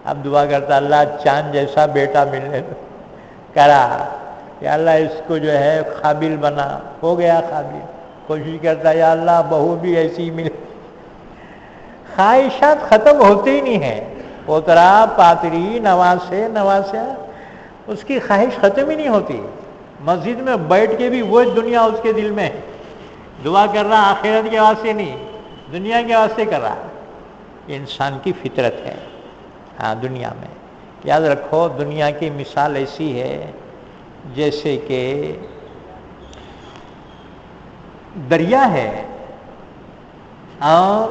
اب دعا کرتا اللہ چاند جیسا بیٹا ملنے دو، کرا یا اللہ اس کو جو ہے قابل بنا، ہو گیا قابل، کوشش کرتا یا اللہ بہو بھی ایسی مل۔ خواہشات ختم ہوتے ہی نہیں ہیں، پوترا پاتری نواسے اس کی خواہش ختم ہی نہیں ہوتی۔ مسجد میں بیٹھ کے بھی وہ دنیا اس کے دل میں ہے، دعا کر رہا آخرت کے واسطے نہیں، دنیا کے واسطے کر رہا۔ یہ انسان کی فطرت ہے۔ ہاں، دنیا میں یاد رکھو دنیا کی مثال ایسی ہے جیسے کہ دریا ہے، اور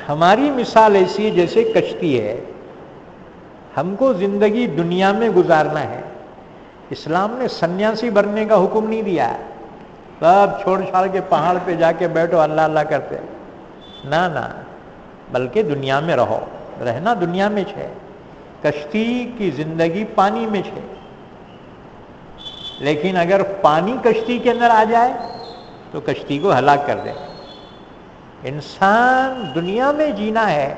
ہماری مثال ایسی ہے جیسے کشتی ہے۔ ہم کو زندگی دنیا میں گزارنا ہے۔ اسلام نے سنیاسی بننے کا حکم نہیں دیا، سب چھوڑ چھاڑ کے پہاڑ پہ جا کے بیٹھو اللہ اللہ کرتے، نہ، بلکہ دنیا میں رہو، رہنا دنیا میں ہے۔ کشتی کی زندگی پانی میں ہے، لیکن اگر پانی کشتی کے اندر آ جائے تو کشتی کو ہلاک کر دے۔ انسان دنیا میں جینا ہے،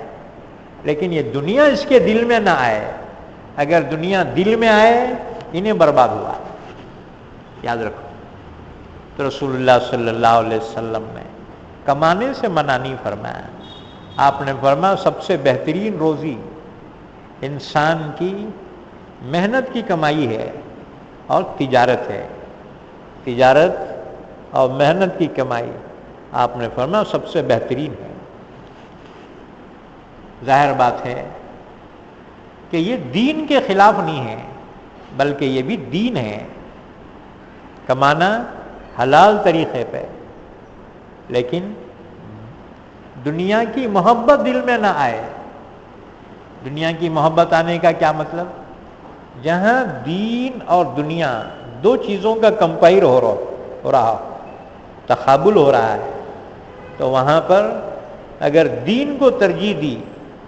لیکن یہ دنیا اس کے دل میں نہ آئے۔ اگر دنیا دل میں آئے انہیں برباد ہوا، یاد رکھو۔ تو رسول اللہ صلی اللہ علیہ وسلم نے کمانے سے منع نہیں فرمایا۔ آپ نے فرمایا سب سے بہترین روزی انسان کی محنت کی کمائی ہے اور تجارت ہے۔ تجارت اور محنت کی کمائی آپ نے فرمایا سب سے بہترین ہے۔ ظاہر بات ہے کہ یہ دین کے خلاف نہیں ہے، بلکہ یہ بھی دین ہے، کمانا حلال طریقے پہ، لیکن دنیا کی محبت دل میں نہ آئے۔ دنیا کی محبت آنے کا کیا مطلب؟ جہاں دین اور دنیا دو چیزوں کا کمپائر ہو رہا، تقابل ہو رہا ہے، تو وہاں پر اگر دین کو ترجیح دی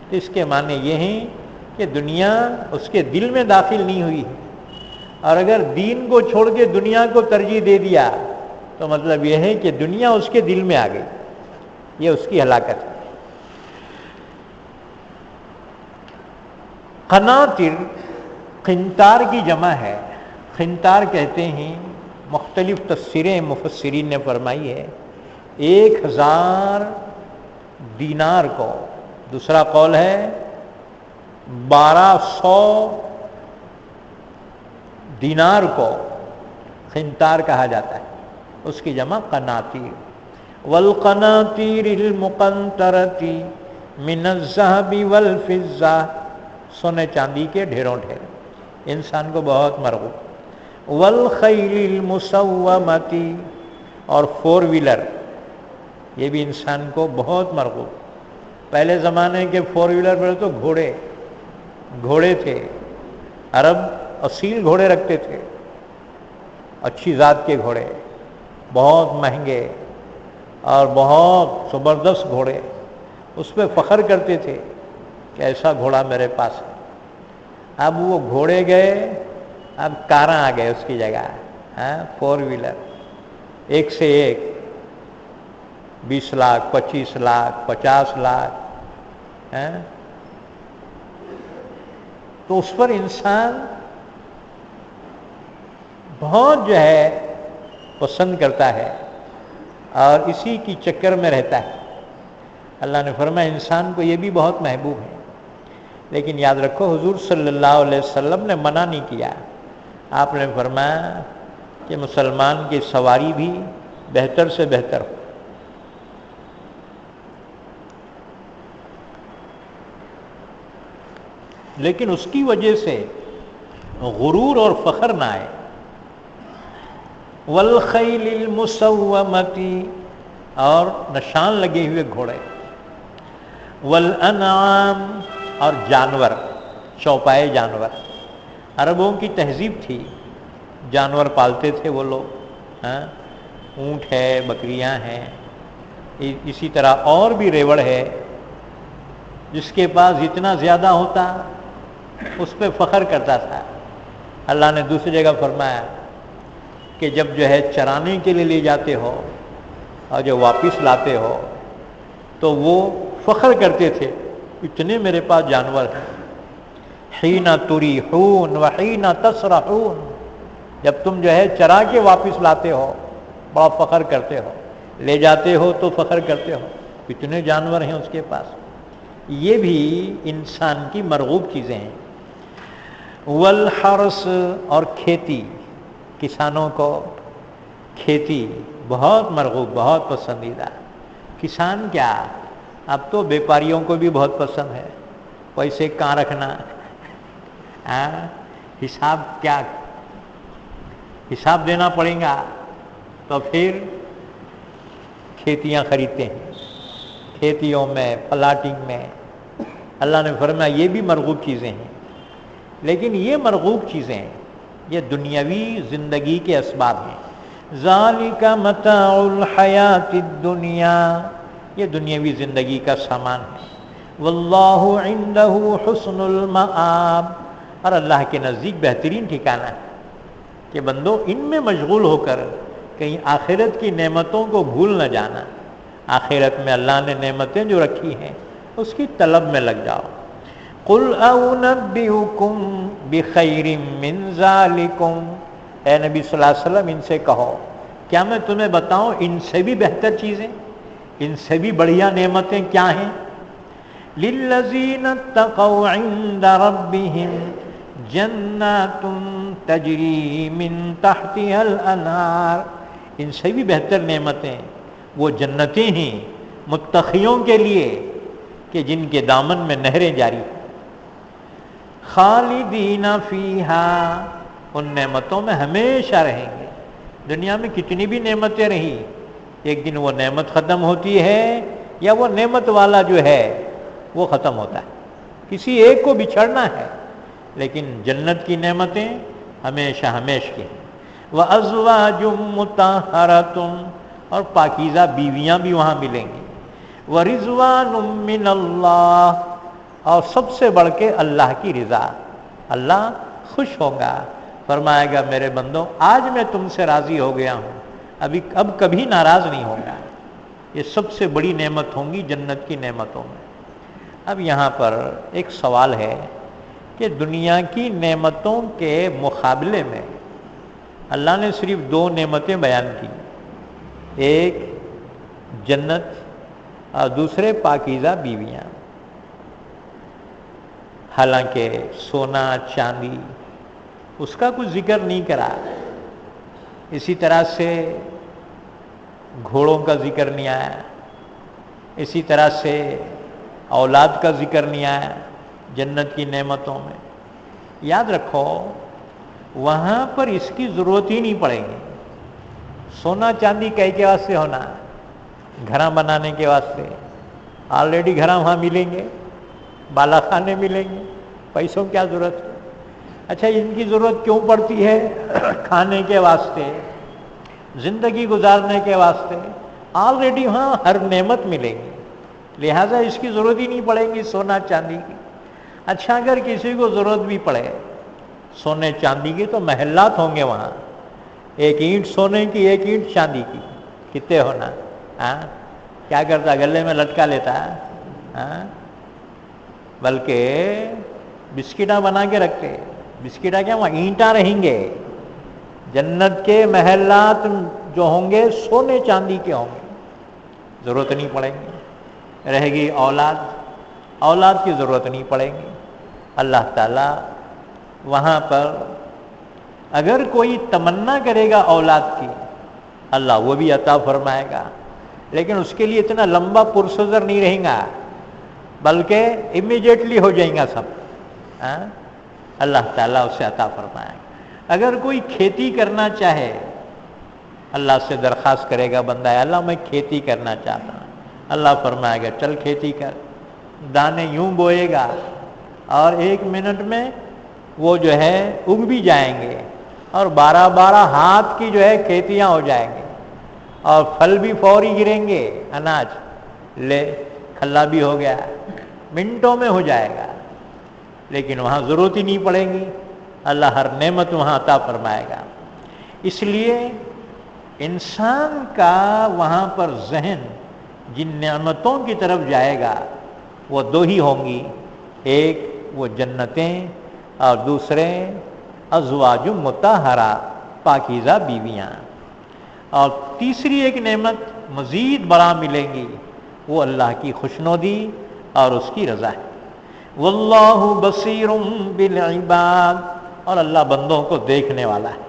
تو اس کے معنی یہ ہیں کہ دنیا اس کے دل میں داخل نہیں ہوئی، اور اگر دین کو چھوڑ کے دنیا کو ترجیح دے دیا تو مطلب یہ ہے کہ دنیا اس کے دل میں آ گئی، یہ اس کی ہلاکت ہے۔ قناطر قنطار کی جمع ہے، قنطار کہتے ہیں، مختلف تفسیریں مفسرین نے فرمائی ہے 1000 دینار کو، دوسرا قول ہے 1200 دینار کو قنطار کہا جاتا ہے، اس کی جمع قناطیر۔ والقناطیر المقنطرۃ من الذهب والفضہ، سونے چاندی کے ڈھیروں ڈھیر، انسان کو بہت مرغوب۔ والخیل المسومۃ، اور 4 ویلر، یہ بھی انسان کو بہت مرغوب۔ پہلے زمانے کے 4 ویلر پر تو گھوڑے تھے، عرب اصیل گھوڑے رکھتے تھے، اچھی ذات کے گھوڑے، بہت مہنگے اور بہت زبردست گھوڑے، اس پہ فخر کرتے تھے کہ ایسا گھوڑا میرے پاس ہے۔ اب وہ گھوڑے گئے، اب کاراں آ گئے اس کی جگہ، 4 ویلر، ایک سے ایک، 20 لاکھ 25 لاکھ 50 لاکھ، تو اس پر انسان بہت جو ہے پسند کرتا ہے اور اسی کی چکر میں رہتا ہے۔ اللہ نے فرمایا انسان کو یہ بھی بہت محبوب ہے، لیکن یاد رکھو حضور صلی اللہ علیہ وسلم نے منع نہیں کیا، آپ نے فرمایا کہ مسلمان کی سواری بھی بہتر سے بہتر ہو۔ لیکن اس کی وجہ سے غرور اور فخر نہ آئے۔ والخیل المسومۃ، اور نشان لگے ہوئے گھوڑے، والانعام، اور جانور، چوپائے جانور، عربوں کی تہذیب تھی، جانور پالتے تھے وہ لوگ، اونٹ ہے، بکریاں ہیں، اسی طرح اور بھی ریوڑ ہے، جس کے پاس جتنا زیادہ ہوتا اس پہ فخر کرتا تھا۔ اللہ نے دوسری جگہ فرمایا کہ جب جو ہے چرانے کے لیے لے جاتے ہو اور جو واپس لاتے ہو تو وہ فخر کرتے تھے اتنے میرے پاس جانور ہیں۔ حین تریحون وحین تسرحون، جب تم جو ہے چرا کے واپس لاتے ہو بڑا فخر کرتے ہو، لے جاتے ہو تو فخر کرتے ہو اتنے جانور ہیں اس کے پاس۔ یہ بھی انسان کی مرغوب چیزیں ہیں۔ والحرث، اور کھیتی، کسانوں کو کھیتی بہت مرغوب، بہت پسندیدہ۔ کسان کیا، اب تو بیپاریوں کو بھی بہت پسند ہے، پیسے کہاں رکھنا، حساب کیا، حساب دینا پڑے گا، تو پھر کھیتیاں خریدتے ہیں، کھیتیوں میں، پلاٹنگ میں۔ اللہ نے فرمایا یہ بھی مرغوب چیزیں ہیں، لیکن یہ مرغوب چیزیں یہ دنیاوی زندگی کے اسباب ہیں۔ ذالک متاع الحیات الدنیا، یہ دنیاوی زندگی کا سامان ہے۔ واللہ عندہ حسن المآب، اور اللہ کے نزدیک بہترین ٹھکانہ ہے کہ بندو ان میں مشغول ہو کر کہیں آخرت کی نعمتوں کو بھول نہ جانا۔ آخرت میں اللہ نے نعمتیں جو رکھی ہیں اس کی طلب میں لگ جاؤ۔ قل اونبئکم بخیر من ذالکم، اے نبی صلی اللہ علیہ وسلم ان سے کہو کیا میں تمہیں بتاؤں ان سے بھی بہتر چیزیں، ان سے بھی بڑھیا نعمتیں کیا ہیں؟ للذین اتقوا عند ربهم جنات تجری من تحتها الانہار، ان سے بھی بہتر نعمتیں وہ جنتیں ہیں متقیوں کے لیے کہ جن کے دامن میں نہریں جاری ہیں۔ خالدین فیہا، ان نعمتوں میں ہمیشہ رہیں گے۔ دنیا میں کتنی بھی نعمتیں رہیں، ایک دن وہ نعمت ختم ہوتی ہے یا وہ نعمت والا جو ہے وہ ختم ہوتا ہے، کسی ایک کو بچھڑنا ہے، لیکن جنت کی نعمتیں ہمیشہ ہمیشہ کی ہیں۔ وَأَزْوَاجٌ مُطَهَّرَةٌ، اور پاکیزہ بیویاں بھی وہاں ملیں گی۔ وَرِضْوَانٌ مِّنَ اللَّهِ، اور سب سے بڑھ کے اللہ کی رضا، اللہ خوش ہوگا، فرمائے گا میرے بندوں آج میں تم سے راضی ہو گیا ہوں، اب کبھی ناراض نہیں ہوگا۔ یہ سب سے بڑی نعمت ہوں گی جنت کی نعمتوں میں۔ اب یہاں پر ایک سوال ہے کہ دنیا کی نعمتوں کے مقابلے میں اللہ نے صرف دو نعمتیں بیان کی، ایک جنت اور دوسرے پاکیزہ بیویاں۔ حالانکہ سونا چاندی اس کا کچھ ذکر نہیں کرا، اسی طرح سے گھوڑوں کا ذکر نہیں آیا، اسی طرح سے اولاد کا ذکر نہیں آیا جنت کی نعمتوں میں۔ یاد رکھو وہاں پر اس کی ضرورت ہی نہیں پڑے گی۔ سونا چاندی کئی کے واسطے ہونا، گھراں بنانے کے واسطے، آلریڈی گھراں وہاں ملیں گے، بالا خانے ملیں گے، پیسوں کیا ضرورت ہے؟ اچھا ان کی ضرورت کیوں پڑتی ہے؟ کھانے کے واسطے، زندگی گزارنے کے واسطے، آلریڈی وہاں ہر نعمت ملے گی، لہٰذا اس کی ضرورت ہی نہیں پڑے گی سونا چاندی کی۔ اچھا اگر کسی کو ضرورت بھی پڑے سونے چاندی کی تو محلات ہوں گے وہاں، ایک اینٹ سونے کی ایک اینٹ چاندی کی، کتنے ہونا؟ کیا کرتا؟ گلے میں لٹکا لیتا، بلکہ بسکٹاں بنا کے رکھتے، بسکٹاں کیا وہاں اینٹاں رہیں گے۔ جنت کے محلات جو ہوں گے سونے چاندی کے ہوں گے، ضرورت نہیں پڑے گی۔ رہے گی اولاد کی ضرورت نہیں پڑے گی۔ اللہ تعالیٰ وہاں پر اگر کوئی تمنا کرے گا اولاد کی، اللہ وہ بھی عطا فرمائے گا، لیکن اس کے لیے اتنا لمبا پروسیجر نہیں رہے گا، بلکہ امیڈیٹلی ہو جائیں گا سب۔ اللہ تعالیٰ اسے عطا فرمائے گا۔ اگر کوئی کھیتی کرنا چاہے، اللہ سے درخواست کرے گا بندہ، اللہ میں کھیتی کرنا چاہتا ہوں، اللہ فرمائے گا چل کھیتی کر، دانے یوں بوئے گا اور 1 منٹ میں وہ جو ہے اگ بھی جائیں گے، اور 12 ہاتھ کی جو ہے کھیتیاں ہو جائیں گے، اور پھل بھی فوری گریں گے، اناج لے کھلا بھی ہو گیا، منٹوں میں ہو جائے گا، لیکن وہاں ضرورت ہی نہیں پڑے گی، اللہ ہر نعمت وہاں عطا فرمائے گا۔ اس لیے انسان کا وہاں پر ذہن جن نعمتوں کی طرف جائے گا وہ دو ہی ہوں گی، ایک وہ جنتیں اور دوسرے ازواج مطہرہ پاکیزہ بیویاں، اور تیسری ایک نعمت مزید بڑا ملے گی، وہ اللہ کی خوشنودی اور اس کی رضا ہے۔ واللہ بصیر بالعباد، اور اللہ بندوں کو دیکھنے والا ہے۔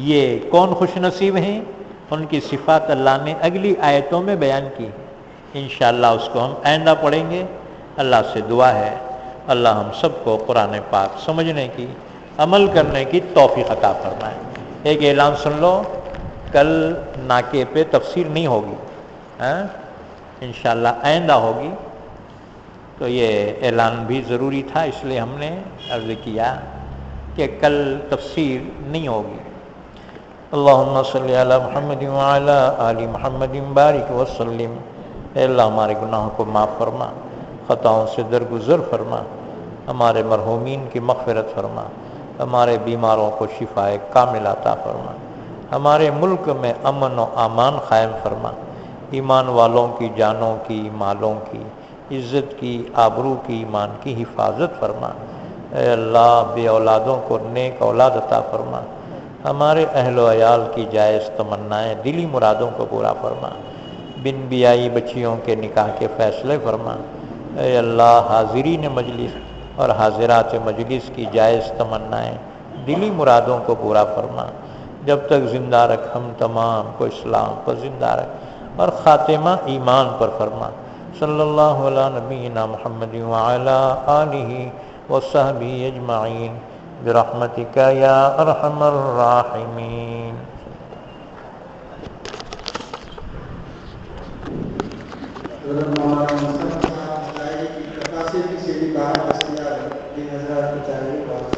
یہ کون خوش نصیب ہیں؟ ان کی صفات اللہ نے اگلی آیتوں میں بیان کی، انشاءاللہ اس کو ہم آئندہ پڑھیں گے۔ اللہ سے دعا ہے اللہ ہم سب کو قرآن پاک سمجھنے کی، عمل کرنے کی توفیق عطا فرمائے۔ ایک اعلان سن لو، کل ناکے پہ تفسیر نہیں ہوگی، انشاءاللہ آئندہ ہوگی، تو یہ اعلان بھی ضروری تھا، اس لیے ہم نے عرض کیا کہ کل تفسیر نہیں ہوگی۔ اللہم صلی علی محمد وعلی آل محمد بارک وسلم۔ اے اللہ ہمارے گناہوں کو معاف فرما، خطاؤں سے درگزر فرما، ہمارے مرحومین کی مغفرت فرما، ہمارے بیماروں کو شفاء کامل عطا فرما، ہمارے ملک میں امن و امان قائم فرما، ایمان والوں کی جانوں کی، مالوں کی، عزت کی، آبرو کی، ایمان کی حفاظت فرما۔ اے اللہ بے اولادوں کو نیک اولاد عطا فرما، ہمارے اہل و عیال کی جائز تمنائیں دلی مرادوں کو پورا فرما، بن بیائی بچیوں کے نکاح کے فیصلے فرما۔ اے اللہ حاضرین مجلس اور حاضرات مجلس کی جائز تمنائیں دلی مرادوں کو پورا فرما، جب تک زندہ رکھ ہم تمام کو اسلام پر زندہ رکھ اور خاتمہ ایمان پر فرما۔ صلی اللہ علی نبینا محمد وعلی آلہ وصحبہ اجمعین برحمتک یا ارحم الراحمین۔ مولانا مصطفیٰ صاحب کی کثیر باہر دستیاب ہے، 3000 کی چاہیے